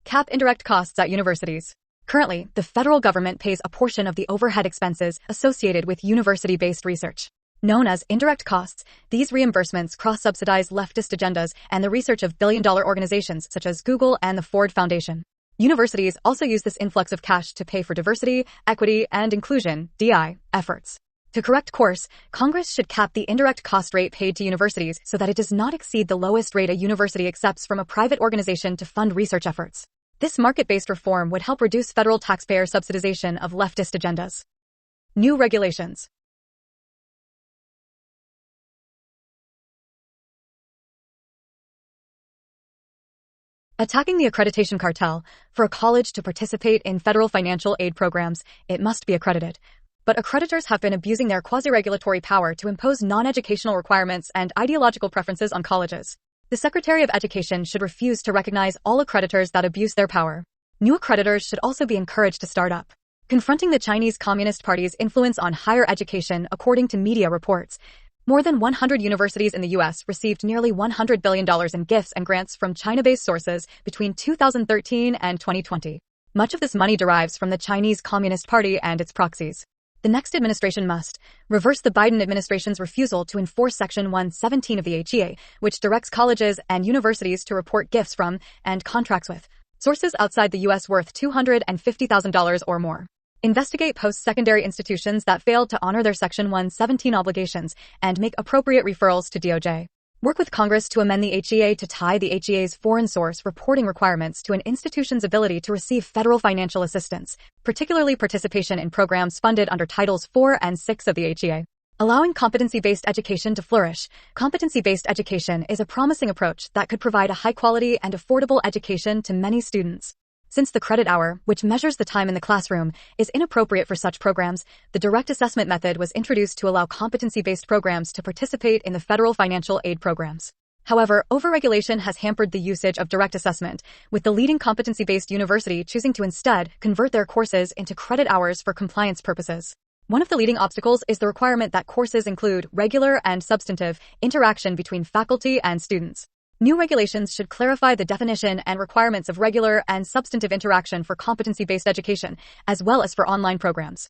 Cap indirect costs at universities. Currently, the federal government pays a portion of the overhead expenses associated with university-based research. Known as indirect costs, these reimbursements cross-subsidize leftist agendas and the research of billion-dollar organizations such as Google and the Ford Foundation. Universities also use this influx of cash to pay for diversity, equity, and inclusion (DI) efforts. To correct course, Congress should cap the indirect cost rate paid to universities so that it does not exceed the lowest rate a university accepts from a private organization to fund research efforts. This market-based reform would help reduce federal taxpayer subsidization of leftist agendas. New regulations. Attacking the accreditation cartel. For a college to participate in federal financial aid programs, it must be accredited. But accreditors have been abusing their quasi-regulatory power to impose non-educational requirements and ideological preferences on colleges. The Secretary of Education should refuse to recognize all accreditors that abuse their power. New accreditors should also be encouraged to start up. Confronting the Chinese Communist Party's influence on higher education. According to media reports, more than 100 universities in the U.S. received nearly $100 billion in gifts and grants from China-based sources between 2013 and 2020. Much of this money derives from the Chinese Communist Party and its proxies. The next administration must reverse the Biden administration's refusal to enforce Section 117 of the HEA, which directs colleges and universities to report gifts from and contracts with sources outside the U.S. worth $250,000 or more. Investigate post-secondary institutions that failed to honor their Section 117 obligations and make appropriate referrals to DOJ. Work with Congress to amend the HEA to tie the HEA's foreign source reporting requirements to an institution's ability to receive federal financial assistance, particularly participation in programs funded under Titles 4 and 6 of the HEA. Allowing competency-based education to flourish. Competency-based education is a promising approach that could provide a high-quality and affordable education to many students. Since the credit hour, which measures the time in the classroom, is inappropriate for such programs, the direct assessment method was introduced to allow competency-based programs to participate in the federal financial aid programs. However, overregulation has hampered the usage of direct assessment, with the leading competency-based university choosing to instead convert their courses into credit hours for compliance purposes. One of the leading obstacles is the requirement that courses include regular and substantive interaction between faculty and students. New regulations should clarify the definition and requirements of regular and substantive interaction for competency-based education, as well as for online programs.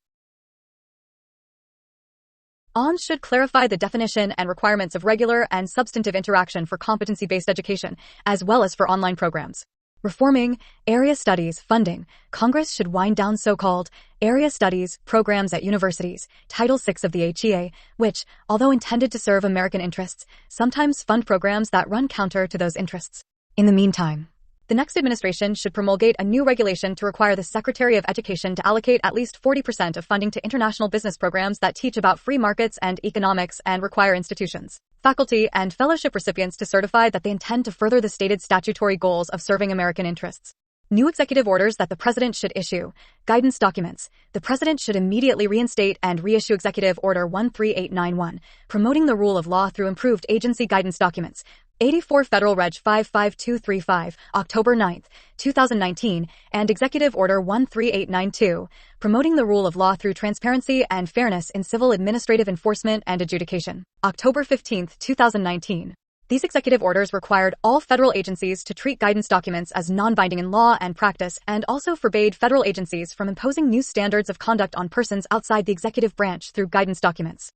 ONS should clarify the definition and requirements of regular and substantive interaction for competency-based education, as well as for online programs. Reforming area studies funding. Congress should wind down so-called area studies programs at universities, Title VI of the HEA, which, although intended to serve American interests, sometimes fund programs that run counter to those interests. In the meantime, the next administration should promulgate a new regulation to require the Secretary of Education to allocate at least 40% of funding to international business programs that teach about free markets and economics and require institutions, faculty, and fellowship recipients to certify that they intend to further the stated statutory goals of serving American interests. New executive orders that the President should issue. Guidance documents. The President should immediately reinstate and reissue Executive Order 13891, promoting the rule of law through improved agency guidance documents. 84 Federal Reg 55235, October 9, 2019, and Executive Order 13892, promoting the rule of law through transparency and fairness in civil administrative enforcement and adjudication. October 15, 2019. These executive orders required all federal agencies to treat guidance documents as non-binding in law and practice and also forbade federal agencies from imposing new standards of conduct on persons outside the executive branch through guidance documents.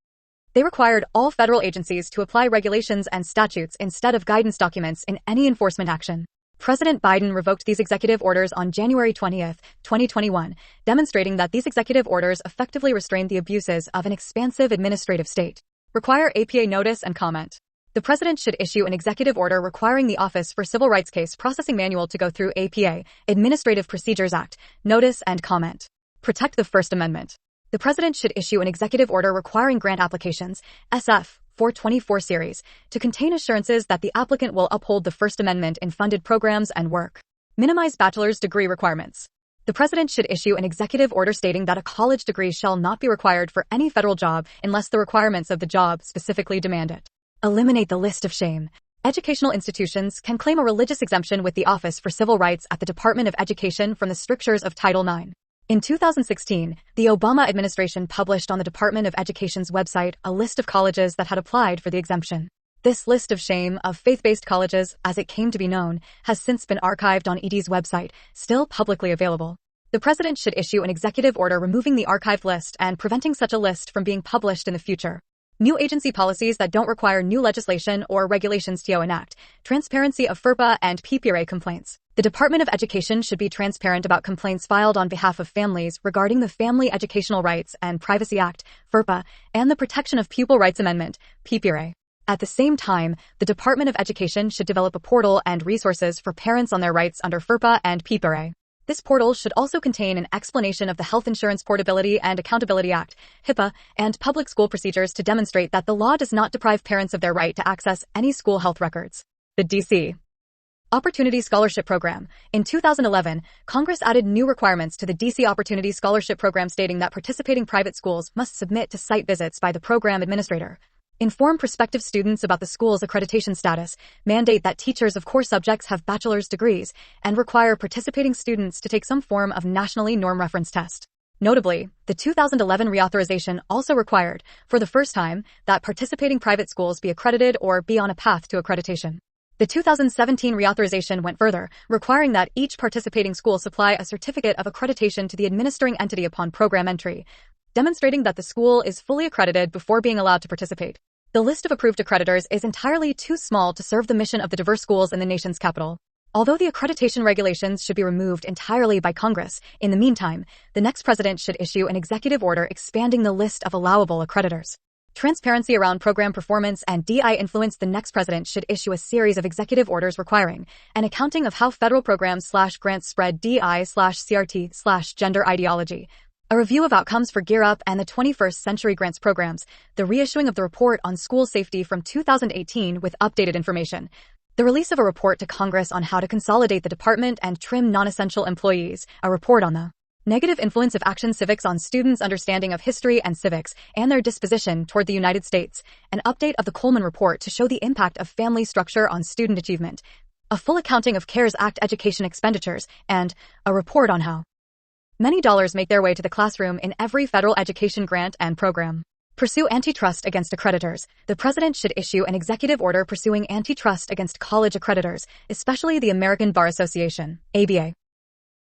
They required all federal agencies to apply regulations and statutes instead of guidance documents in any enforcement action. President Biden revoked these executive orders on January 20, 2021, demonstrating that these executive orders effectively restrained the abuses of an expansive administrative state. Require APA notice and comment. The President should issue an executive order requiring the Office for Civil Rights Case Processing Manual to go through APA, Administrative Procedures Act, notice and comment. Protect the First Amendment. The President should issue an executive order requiring grant applications, SF 424 series, to contain assurances that the applicant will uphold the First Amendment in funded programs and work. Minimize bachelor's degree requirements. The President should issue an executive order stating that a college degree shall not be required for any federal job unless the requirements of the job specifically demand it. Eliminate the list of shame. Educational institutions can claim a religious exemption with the Office for Civil Rights at the Department of Education from the strictures of Title IX. In 2016, the Obama administration published on the Department of Education's website a list of colleges that had applied for the exemption. This list of shame of faith-based colleges, as it came to be known, has since been archived on ED's website, still publicly available. The President should issue an executive order removing the archived list and preventing such a list from being published in the future. New agency policies that don't require new legislation or regulations to enact. Transparency of FERPA and PPRA complaints. The Department of Education should be transparent about complaints filed on behalf of families regarding the Family Educational Rights and Privacy Act, FERPA, and the Protection of Pupil Rights Amendment, PPRA. At the same time, the Department of Education should develop a portal and resources for parents on their rights under FERPA and PPRA. This portal should also contain an explanation of the Health Insurance Portability and Accountability Act, HIPAA, and public school procedures to demonstrate that the law does not deprive parents of their right to access any school health records. The D.C. Opportunity Scholarship Program. In 2011, Congress added new requirements to the D.C. Opportunity Scholarship Program stating that participating private schools must submit to site visits by the program administrator. Inform prospective students about the school's accreditation status, mandate that teachers of core subjects have bachelor's degrees, and require participating students to take some form of nationally norm reference test. Notably, the 2011 reauthorization also required, for the first time, that participating private schools be accredited or be on a path to accreditation. The 2017 reauthorization went further, requiring that each participating school supply a certificate of accreditation to the administering entity upon program entry, demonstrating that the school is fully accredited before being allowed to participate. The list of approved accreditors is entirely too small to serve the mission of the diverse schools in the nation's capital. Although the accreditation regulations should be removed entirely by Congress, in the meantime, the next president should issue an executive order expanding the list of allowable accreditors. Transparency around program performance and DI influence. The next president should issue a series of executive orders requiring an accounting of how federal programs/grants spread DI/CRT/gender ideology, a review of outcomes for Gear Up and the 21st Century Grants programs, the reissuing of the report on school safety from 2018 with updated information, the release of a report to Congress on how to consolidate the department and trim non-essential employees, a report on the Negative influence of action civics on students' understanding of history and civics and their disposition toward the United States. An update of the Coleman Report to show the impact of family structure on student achievement. A full accounting of CARES Act education expenditures, and a report on how many dollars make their way to the classroom in every federal education grant and program. Pursue antitrust against accreditors. The president should issue an executive order pursuing antitrust against college accreditors, especially the American Bar Association, ABA.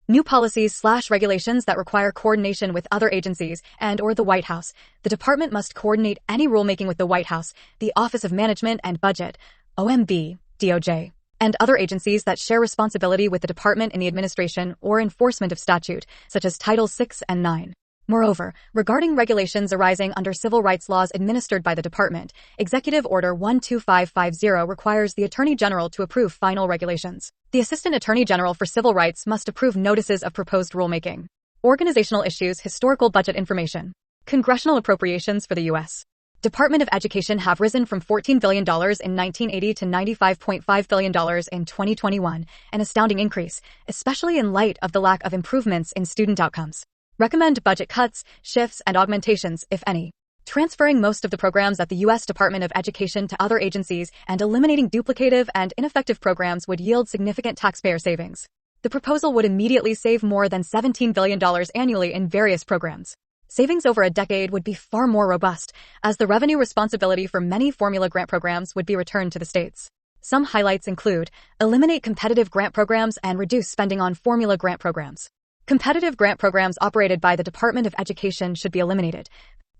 New policies/regulations that require coordination with other agencies and/or the White House. The department must coordinate any rulemaking with the White House, the Office of Management and Budget, OMB, DOJ, and other agencies that share responsibility with the department in the administration or enforcement of statute, such as Title VI and IX. Moreover, regarding regulations arising under civil rights laws administered by the department, Executive Order 12550 requires the Attorney General to approve final regulations. The Assistant Attorney General for Civil Rights must approve notices of proposed rulemaking. Organizational issues, historical budget information. Congressional appropriations for the U.S. Department of Education have risen from $14 billion in 1980 to $95.5 billion in 2021, an astounding increase, especially in light of the lack of improvements in student outcomes. Recommend budget cuts, shifts, and augmentations, if any. Transferring most of the programs at the U.S. Department of Education to other agencies and eliminating duplicative and ineffective programs would yield significant taxpayer savings. The proposal would immediately save more than $17 billion annually in various programs. Savings over a decade would be far more robust, as the revenue responsibility for many formula grant programs would be returned to the states. Some highlights include: eliminate competitive grant programs and reduce spending on formula grant programs. Competitive grant programs operated by the Department of Education should be eliminated,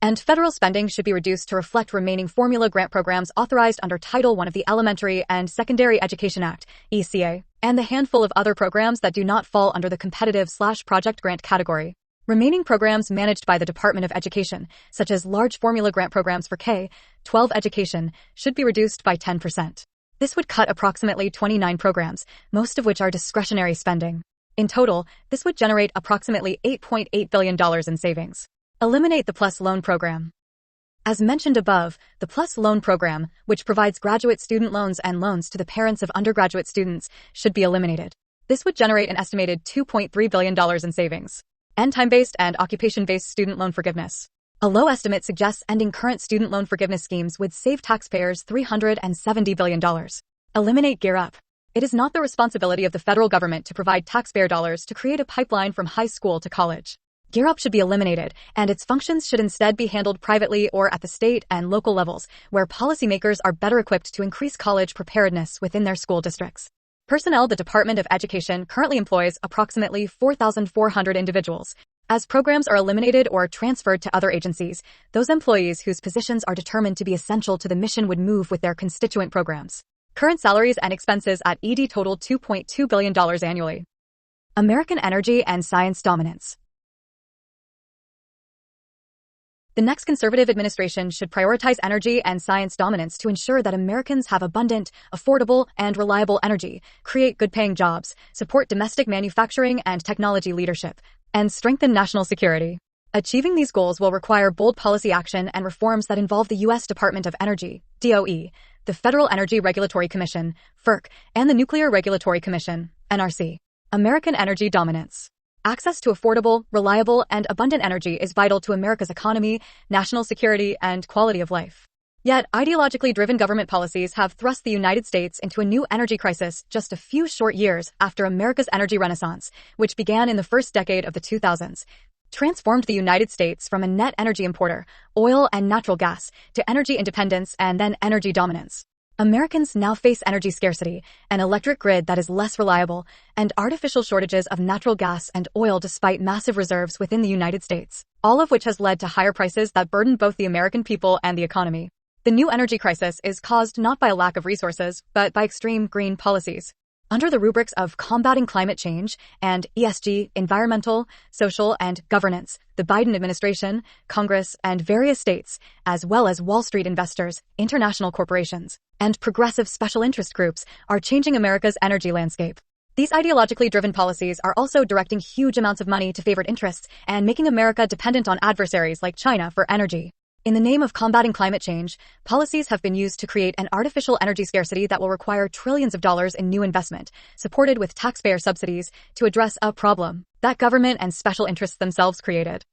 and federal spending should be reduced to reflect remaining formula grant programs authorized under Title I of the Elementary and Secondary Education Act, ECA, and the handful of other programs that do not fall under the competitive/project grant category. Remaining programs managed by the Department of Education, such as large formula grant programs for K-12 education, should be reduced by 10%. This would cut approximately 29 programs, most of which are discretionary spending. In total, this would generate approximately $8.8 billion in savings. Eliminate the PLUS Loan Program. As mentioned above, the PLUS Loan Program, which provides graduate student loans and loans to the parents of undergraduate students, should be eliminated. This would generate an estimated $2.3 billion in savings. End time-based and occupation-based student loan forgiveness. A low estimate suggests ending current student loan forgiveness schemes would save taxpayers $370 billion. Eliminate Gear Up. It is not the responsibility of the federal government to provide taxpayer dollars to create a pipeline from high school to college. Gear Up should be eliminated, and its functions should instead be handled privately or at the state and local levels, where policymakers are better equipped to increase college preparedness within their school districts. Personnel. The Department of Education currently employs approximately 4,400 individuals. As programs are eliminated or transferred to other agencies, those employees whose positions are determined to be essential to the mission would move with their constituent programs. Current salaries and expenses at ED total $2.2 billion annually. American energy and science dominance. The next conservative administration should prioritize energy and science dominance to ensure that Americans have abundant, affordable, and reliable energy, create good-paying jobs, support domestic manufacturing and technology leadership, and strengthen national security. Achieving these goals will require bold policy action and reforms that involve the U.S. Department of Energy, DOE, the Federal Energy Regulatory Commission, FERC, and the Nuclear Regulatory Commission, NRC. American energy dominance. Access to affordable, reliable, and abundant energy is vital to America's economy, national security, and quality of life. Yet, ideologically driven government policies have thrust the United States into a new energy crisis just a few short years after America's energy renaissance, which began in the first decade of the 2000s, transformed the United States from a net energy importer, oil and natural gas, to energy independence and then energy dominance. Americans now face energy scarcity, an electric grid that is less reliable, and artificial shortages of natural gas and oil despite massive reserves within the United States, all of which has led to higher prices that burden both the American people and the economy. The new energy crisis is caused not by a lack of resources, but by extreme green policies. Under the rubrics of combating climate change and ESG, environmental, social, and governance, the Biden administration, Congress, and various states, as well as Wall Street investors, international corporations, and progressive special interest groups, are changing America's energy landscape. These ideologically driven policies are also directing huge amounts of money to favored interests and making America dependent on adversaries like China for energy. In the name of combating climate change, policies have been used to create an artificial energy scarcity that will require trillions of dollars in new investment, supported with taxpayer subsidies, to address a problem that government and special interests themselves created.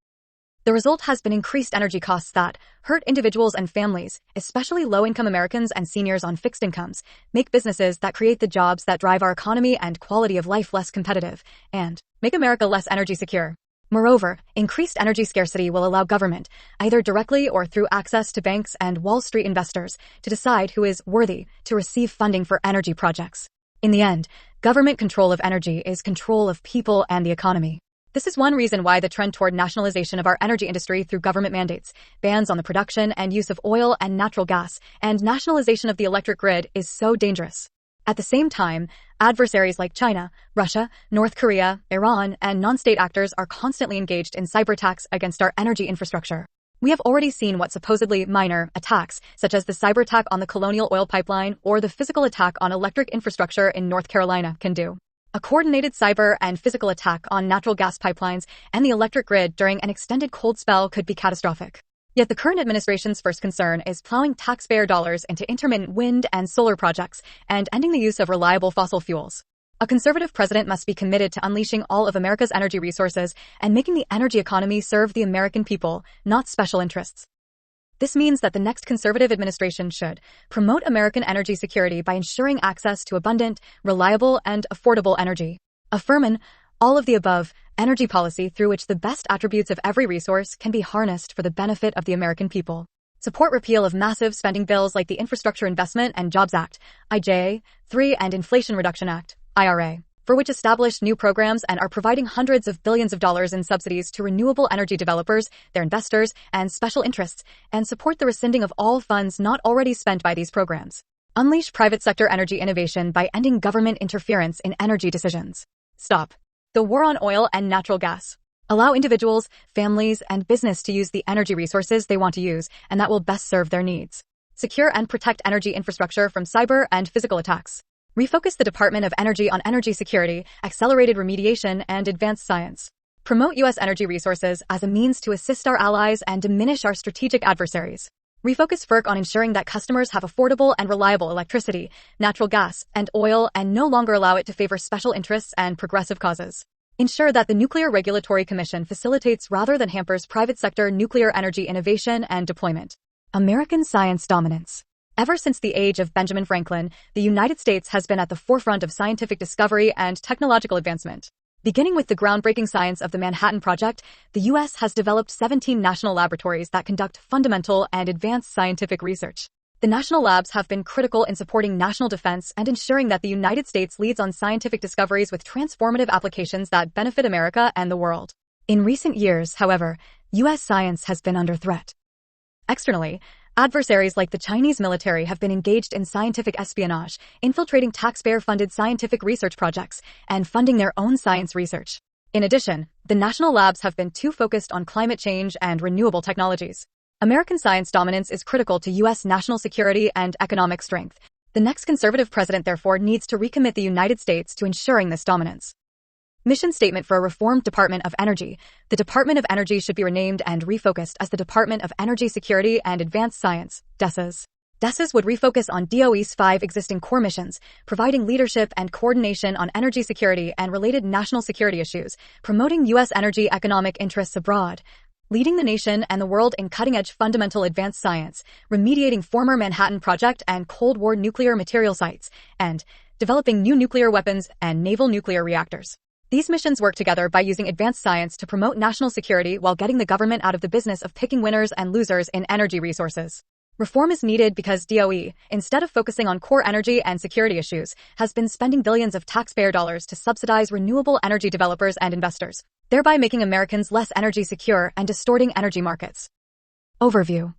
The result has been increased energy costs that hurt individuals and families, especially low-income Americans and seniors on fixed incomes, make businesses that create the jobs that drive our economy and quality of life less competitive, and make America less energy secure. Moreover, increased energy scarcity will allow government, either directly or through access to banks and Wall Street investors, to decide who is worthy to receive funding for energy projects. In the end, government control of energy is control of people and the economy. This is one reason why the trend toward nationalization of our energy industry through government mandates, bans on the production and use of oil and natural gas, and nationalization of the electric grid is so dangerous. At the same time, adversaries like China, Russia, North Korea, Iran, and non-state actors are constantly engaged in cyber attacks against our energy infrastructure. We have already seen what supposedly minor attacks, such as the cyber attack on the Colonial Oil Pipeline or the physical attack on electric infrastructure in North Carolina, can do. A coordinated cyber and physical attack on natural gas pipelines and the electric grid during an extended cold spell could be catastrophic. Yet the current administration's first concern is plowing taxpayer dollars into intermittent wind and solar projects and ending the use of reliable fossil fuels. A conservative president must be committed to unleashing all of America's energy resources and making the energy economy serve the American people, not special interests. This means that the next conservative administration should promote American energy security by ensuring access to abundant, reliable, and affordable energy. Affirm all of the above energy policy through which the best attributes of every resource can be harnessed for the benefit of the American people. Support repeal of massive spending bills like the Infrastructure Investment and Jobs Act, IIJA, 3 and Inflation Reduction Act, IRA, for which established new programs and are providing hundreds of billions of dollars in subsidies to renewable energy developers, their investors, and special interests, and support the rescinding of all funds not already spent by these programs. Unleash private sector energy innovation by ending government interference in energy decisions. Stop the war on oil and natural gas. Allow individuals, families, and business to use the energy resources they want to use and that will best serve their needs. Secure and protect energy infrastructure from cyber and physical attacks. Refocus the Department of Energy on energy security, accelerated remediation, and advanced science. Promote U.S. energy resources as a means to assist our allies and diminish our strategic adversaries. Refocus FERC on ensuring that customers have affordable and reliable electricity, natural gas, and oil and no longer allow it to favor special interests and progressive causes. Ensure that the Nuclear Regulatory Commission facilitates rather than hampers private sector nuclear energy innovation and deployment. American science dominance. Ever since the age of Benjamin Franklin, the United States has been at the forefront of scientific discovery and technological advancement. Beginning with the groundbreaking science of the Manhattan Project, the U.S. has developed 17 national laboratories that conduct fundamental and advanced scientific research. The national labs have been critical in supporting national defense and ensuring that the United States leads on scientific discoveries with transformative applications that benefit America and the world. In recent years, however, U.S. science has been under threat. Externally, adversaries like the Chinese military have been engaged in scientific espionage, infiltrating taxpayer-funded scientific research projects, and funding their own science research. In addition, the national labs have been too focused on climate change and renewable technologies. American science dominance is critical to U.S. national security and economic strength. The next conservative president, therefore, needs to recommit the United States to ensuring this dominance. Mission statement for a reformed Department of Energy. The Department of Energy should be renamed and refocused as the Department of Energy Security and Advanced Science, DESAS. DESAS would refocus on DOE's 5 existing core missions, providing leadership and coordination on energy security and related national security issues, promoting U.S. energy economic interests abroad, leading the nation and the world in cutting-edge fundamental advanced science, remediating former Manhattan Project and Cold War nuclear material sites, and developing new nuclear weapons and naval nuclear reactors. These missions work together by using advanced science to promote national security while getting the government out of the business of picking winners and losers in energy resources. Reform is needed because DOE, instead of focusing on core energy and security issues, has been spending billions of taxpayer dollars to subsidize renewable energy developers and investors, thereby making Americans less energy secure and distorting energy markets. Overview.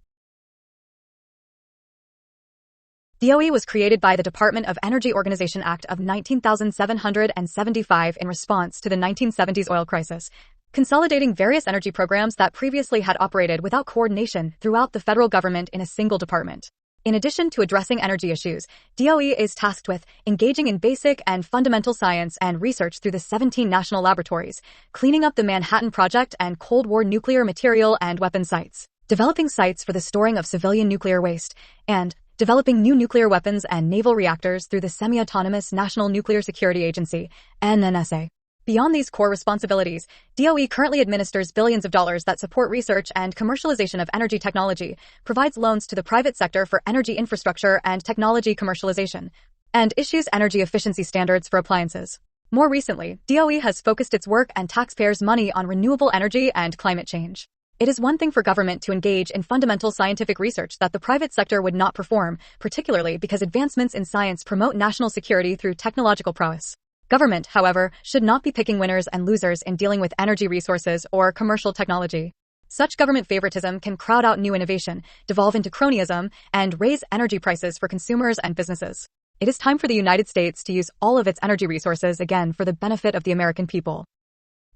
DOE was created by the Department of Energy Organization Act of 19,775 in response to the 1970s oil crisis, consolidating various energy programs that previously had operated without coordination throughout the federal government in a single department. In addition to addressing energy issues, DOE is tasked with engaging in basic and fundamental science and research through the 17 national laboratories, cleaning up the Manhattan Project and Cold War nuclear material and weapon sites, developing sites for the storing of civilian nuclear waste, and developing new nuclear weapons and naval reactors through the Semi-Autonomous National Nuclear Security Agency, NNSA. Beyond these core responsibilities, DOE currently administers billions of dollars that support research and commercialization of energy technology, provides loans to the private sector for energy infrastructure and technology commercialization, and issues energy efficiency standards for appliances. More recently, DOE has focused its work and taxpayers' money on renewable energy and climate change. It is one thing for government to engage in fundamental scientific research that the private sector would not perform, particularly because advancements in science promote national security through technological prowess. Government, however, should not be picking winners and losers in dealing with energy resources or commercial technology. Such government favoritism can crowd out new innovation, devolve into cronyism, and raise energy prices for consumers and businesses. It is time for the United States to use all of its energy resources again for the benefit of the American people.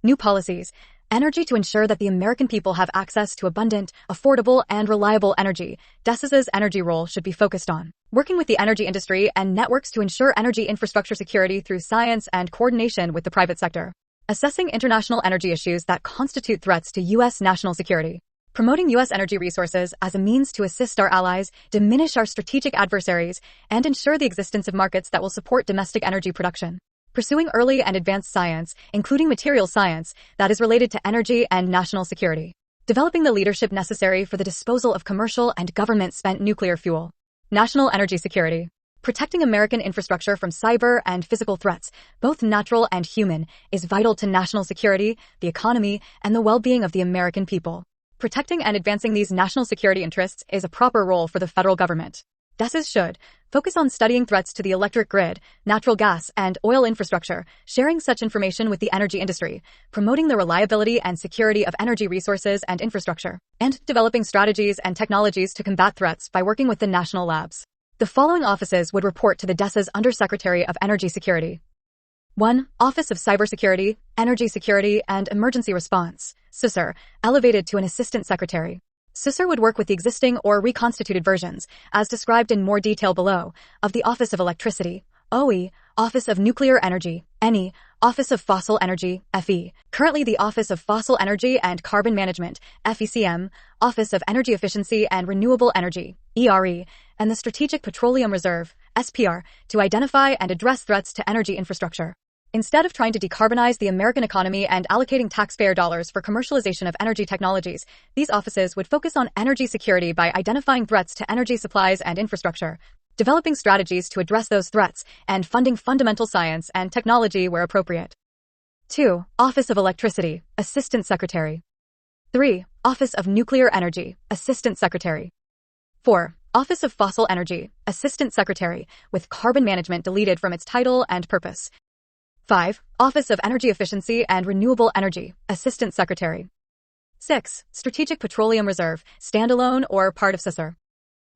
New policies. Energy to ensure that the American people have access to abundant, affordable, and reliable energy. DTS's energy role should be focused on working with the energy industry and networks to ensure energy infrastructure security through science and coordination with the private sector. Assessing international energy issues that constitute threats to U.S. national security. Promoting U.S. energy resources as a means to assist our allies, diminish our strategic adversaries, and ensure the existence of markets that will support domestic energy production. Pursuing early and advanced science, including material science, that is related to energy and national security. Developing the leadership necessary for the disposal of commercial and government-spent nuclear fuel. National energy security. Protecting American infrastructure from cyber and physical threats, both natural and human, is vital to national security, the economy, and the well-being of the American people. Protecting and advancing these national security interests is a proper role for the federal government. DTS should focus on studying threats to the electric grid, natural gas, and oil infrastructure, sharing such information with the energy industry, promoting the reliability and security of energy resources and infrastructure, and developing strategies and technologies to combat threats by working with the national labs. The following offices would report to the DTS's Undersecretary of Energy Security. 1. Office of Cybersecurity, Energy Security, and Emergency Response, SUSER, elevated to an Assistant Secretary. SUSER would work with the existing or reconstituted versions, as described in more detail below, of the Office of Electricity, OE, Office of Nuclear Energy, NE, Office of Fossil Energy, FE, currently the Office of Fossil Energy and Carbon Management, FECM, Office of Energy Efficiency and Renewable Energy, ERE, and the Strategic Petroleum Reserve, SPR, to identify and address threats to energy infrastructure. Instead of trying to decarbonize the American economy and allocating taxpayer dollars for commercialization of energy technologies, these offices would focus on energy security by identifying threats to energy supplies and infrastructure, developing strategies to address those threats, and funding fundamental science and technology where appropriate. 2. Office of Electricity, Assistant Secretary. 3. Office of Nuclear Energy, Assistant Secretary. 4. Office of Fossil Energy, Assistant Secretary, with Carbon Management deleted from its title and purpose. 5. Office of Energy Efficiency and Renewable Energy, Assistant Secretary. 6. Strategic Petroleum Reserve, standalone or part of SUSER.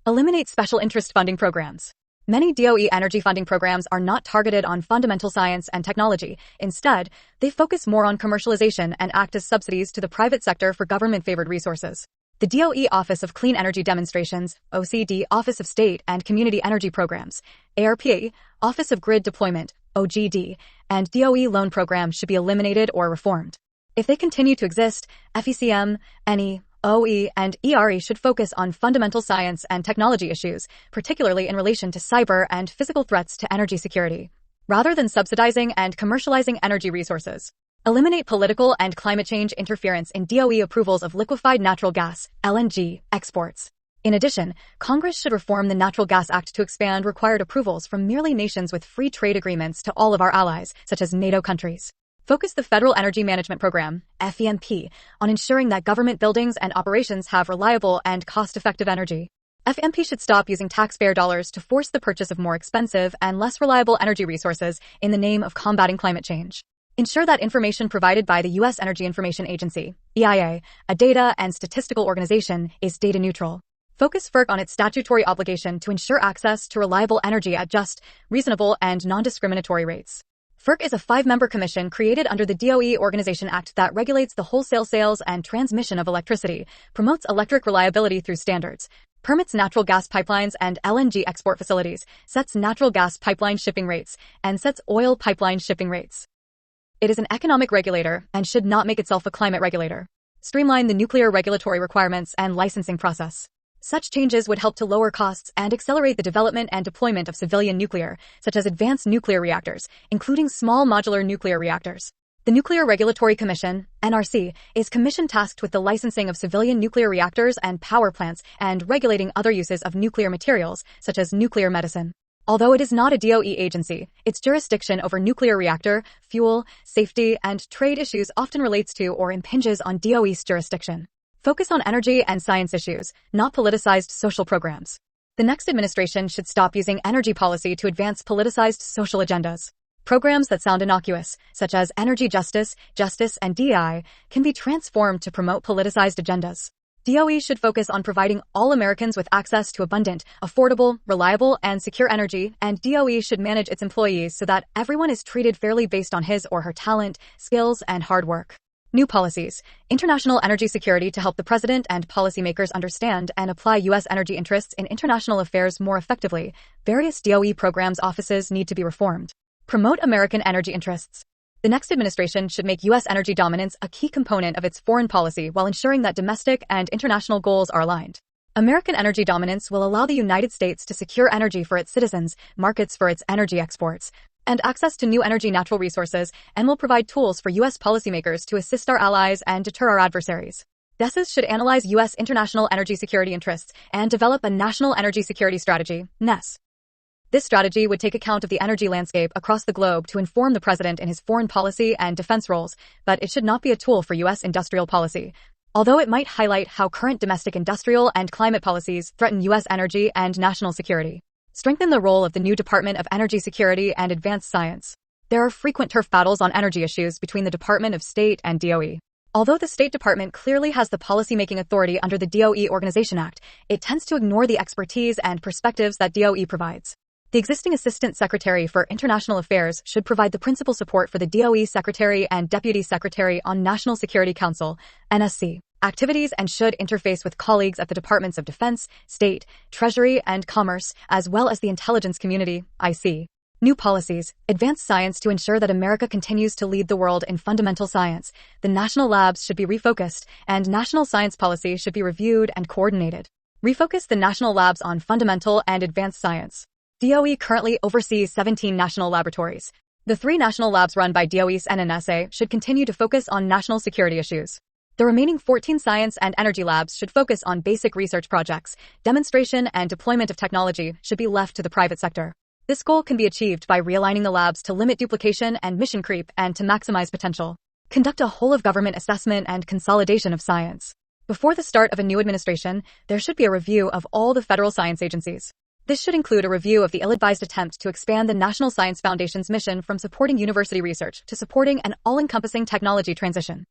Eliminate special interest funding programs. Many DOE energy funding programs are not targeted on fundamental science and technology. Instead, they focus more on commercialization and act as subsidies to the private sector for government-favored resources. The DOE Office of Clean Energy Demonstrations, OCD, Office of State and Community Energy Programs, ARPA, Office of Grid Deployment, OGD, and DOE loan programs should be eliminated or reformed. If they continue to exist, FECM, NE, OE, and ERE should focus on fundamental science and technology issues, particularly in relation to cyber and physical threats to energy security, rather than subsidizing and commercializing energy resources. Eliminate political and climate change interference in DOE approvals of liquefied natural gas, LNG, exports. In addition, Congress should reform the Natural Gas Act to expand required approvals from merely nations with free trade agreements to all of our allies, such as NATO countries. Focus the Federal Energy Management Program, FEMP, on ensuring that government buildings and operations have reliable and cost-effective energy. FEMP should stop using taxpayer dollars to force the purchase of more expensive and less reliable energy resources in the name of combating climate change. Ensure that information provided by the U.S. Energy Information Agency, EIA, a data and statistical organization, is data neutral. Focus FERC on its statutory obligation to ensure access to reliable energy at just, reasonable, and non-discriminatory rates. FERC is a 5-member commission created under the DOE Organization Act that regulates the wholesale sales and transmission of electricity, promotes electric reliability through standards, permits natural gas pipelines and LNG export facilities, sets natural gas pipeline shipping rates, and sets oil pipeline shipping rates. It is an economic regulator and should not make itself a climate regulator. streamline the nuclear regulatory requirements and licensing process. Such changes would help to lower costs and accelerate the development and deployment of civilian nuclear, such as advanced nuclear reactors, including small modular nuclear reactors. The Nuclear Regulatory Commission, NRC, is commission tasked with the licensing of civilian nuclear reactors and power plants and regulating other uses of nuclear materials, such as nuclear medicine. Although it is not a DOE agency, its jurisdiction over nuclear reactor, fuel, safety, and trade issues often relates to or impinges on DOE's jurisdiction. Focus on energy and science issues, not politicized social programs. The next administration should stop using energy policy to advance politicized social agendas. Programs that sound innocuous, such as energy justice, and DEI, can be transformed to promote politicized agendas. DOE should focus on providing all Americans with access to abundant, affordable, reliable, and secure energy, and DOE should manage its employees so that everyone is treated fairly based on his or her talent, skills, and hard work. New policies. International energy security to help the president and policymakers understand and apply U.S. energy interests in international affairs more effectively. Various DOE programs offices need to be reformed. Promote American energy interests. The next administration should make U.S. energy dominance a key component of its foreign policy while ensuring that domestic and international goals are aligned. American energy dominance will allow the United States to secure energy for its citizens, markets for its energy exports, and access to new energy natural resources, and will provide tools for U.S. policymakers to assist our allies and deter our adversaries. DESs should analyze U.S. international energy security interests and develop a national energy security strategy, NES. This strategy would take account of the energy landscape across the globe to inform the president in his foreign policy and defense roles, but it should not be a tool for U.S. industrial policy. Although it might highlight how current domestic industrial and climate policies threaten U.S. energy and national security. Strengthen the role of the new Department of Energy Security and Advanced Science. There are frequent turf battles on energy issues between the Department of State and DOE. Although the State Department clearly has the policymaking authority under the DOE Organization Act, it tends to ignore the expertise and perspectives that DOE provides. The existing Assistant Secretary for International Affairs should provide the principal support for the DOE Secretary and Deputy Secretary on National Security Council, NSC, activities and should interface with colleagues at the Departments of Defense, State, Treasury, and Commerce, as well as the intelligence community, IC. New policies. Advance science to ensure that America continues to lead the world in fundamental science. The national labs should be refocused, and national science policy should be reviewed and coordinated. Refocus the national labs on fundamental and advanced science. DOE currently oversees 17 national laboratories. The 3 national labs run by DOE's NNSA should continue to focus on national security issues. The remaining 14 science and energy labs should focus on basic research projects. Demonstration and deployment of technology should be left to the private sector. This goal can be achieved by realigning the labs to limit duplication and mission creep and to maximize potential. Conduct a whole-of-government assessment and consolidation of science. Before the start of a new administration, there should be a review of all the federal science agencies. This should include a review of the ill-advised attempt to expand the National Science Foundation's mission from supporting university research to supporting an all-encompassing technology transition.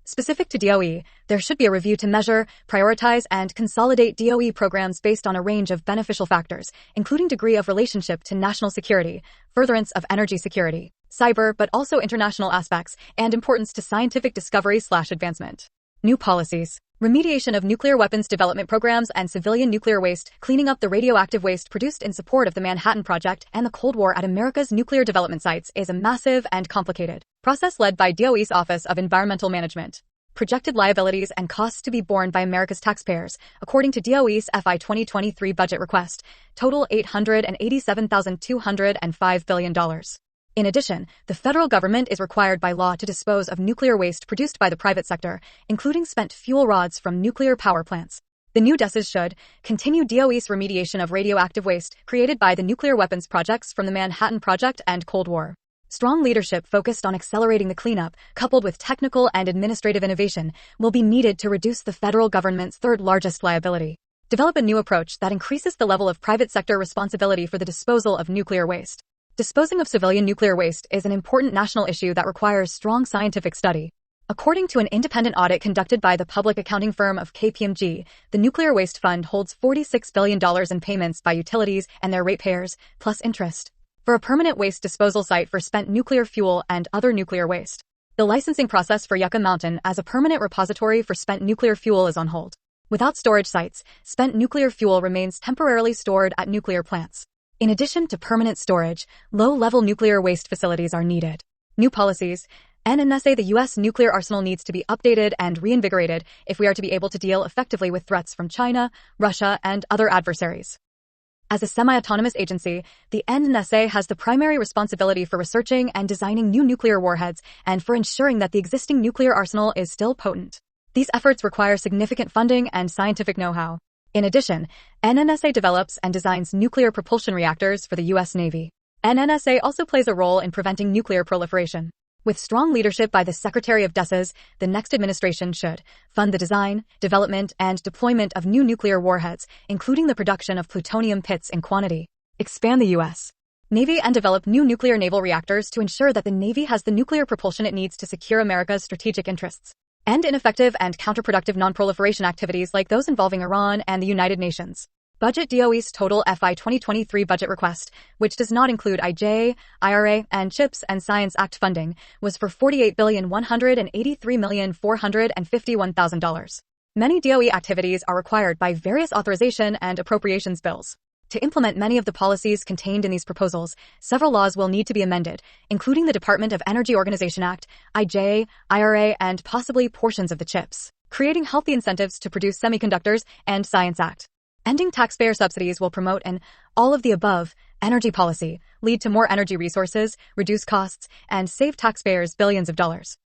Specific to DOE, there should be a review to measure, prioritize, and consolidate DOE programs based on a range of beneficial factors, including degree of relationship to national security, furtherance of energy security, cyber, but also international aspects, and importance to scientific discovery/advancement. New policies. Remediation of nuclear weapons development programs and civilian nuclear waste, cleaning up the radioactive waste produced in support of the Manhattan Project and the Cold War at America's nuclear development sites is a massive and complicated process led by DOE's Office of Environmental Management. Projected liabilities and costs to be borne by America's taxpayers, according to DOE's FY 2023 budget request, total $887,205 billion. In addition, the federal government is required by law to dispose of nuclear waste produced by the private sector, including spent fuel rods from nuclear power plants. The new DESs should continue DOE's remediation of radioactive waste created by the nuclear weapons projects from the Manhattan Project and Cold War. Strong leadership focused on accelerating the cleanup, coupled with technical and administrative innovation, will be needed to reduce the federal government's third-largest liability. Develop a new approach that increases the level of private sector responsibility for the disposal of nuclear waste. Disposing of civilian nuclear waste is an important national issue that requires strong scientific study. According to an independent audit conducted by the public accounting firm of KPMG, the Nuclear Waste Fund holds $46 billion in payments by utilities and their ratepayers, plus interest, for a permanent waste disposal site for spent nuclear fuel and other nuclear waste. The licensing process for Yucca Mountain as a permanent repository for spent nuclear fuel is on hold. Without storage sites, spent nuclear fuel remains temporarily stored at nuclear plants. In addition to permanent storage, low-level nuclear waste facilities are needed. New policies. NNSA, the U.S. nuclear arsenal needs to be updated and reinvigorated if we are to be able to deal effectively with threats from China, Russia, and other adversaries. As a semi-autonomous agency, the NNSA has the primary responsibility for researching and designing new nuclear warheads and for ensuring that the existing nuclear arsenal is still potent. These efforts require significant funding and scientific know-how. In addition, NNSA develops and designs nuclear propulsion reactors for the U.S. Navy. NNSA also plays a role in preventing nuclear proliferation. With strong leadership by the Secretary of Defense, the next administration should fund the design, development, and deployment of new nuclear warheads, including the production of plutonium pits in quantity. Expand the U.S. Navy and develop new nuclear naval reactors to ensure that the Navy has the nuclear propulsion it needs to secure America's strategic interests. End ineffective and counterproductive non-proliferation activities like those involving Iran and the United Nations. Budget. DOE's total FY 2023 budget request, which does not include IJ, IRA, and CHIPS and Science Act funding, was for $48,183,451,000. Many DOE activities are required by various authorization and appropriations bills. To implement many of the policies contained in these proposals, several laws will need to be amended, including the Department of Energy Organization Act, IJ, IRA, and possibly portions of the CHIPS, creating healthy incentives to produce semiconductors, and Science Act. Ending taxpayer subsidies will promote an all-of-the-above energy policy, lead to more energy resources, reduce costs, and save taxpayers billions of dollars.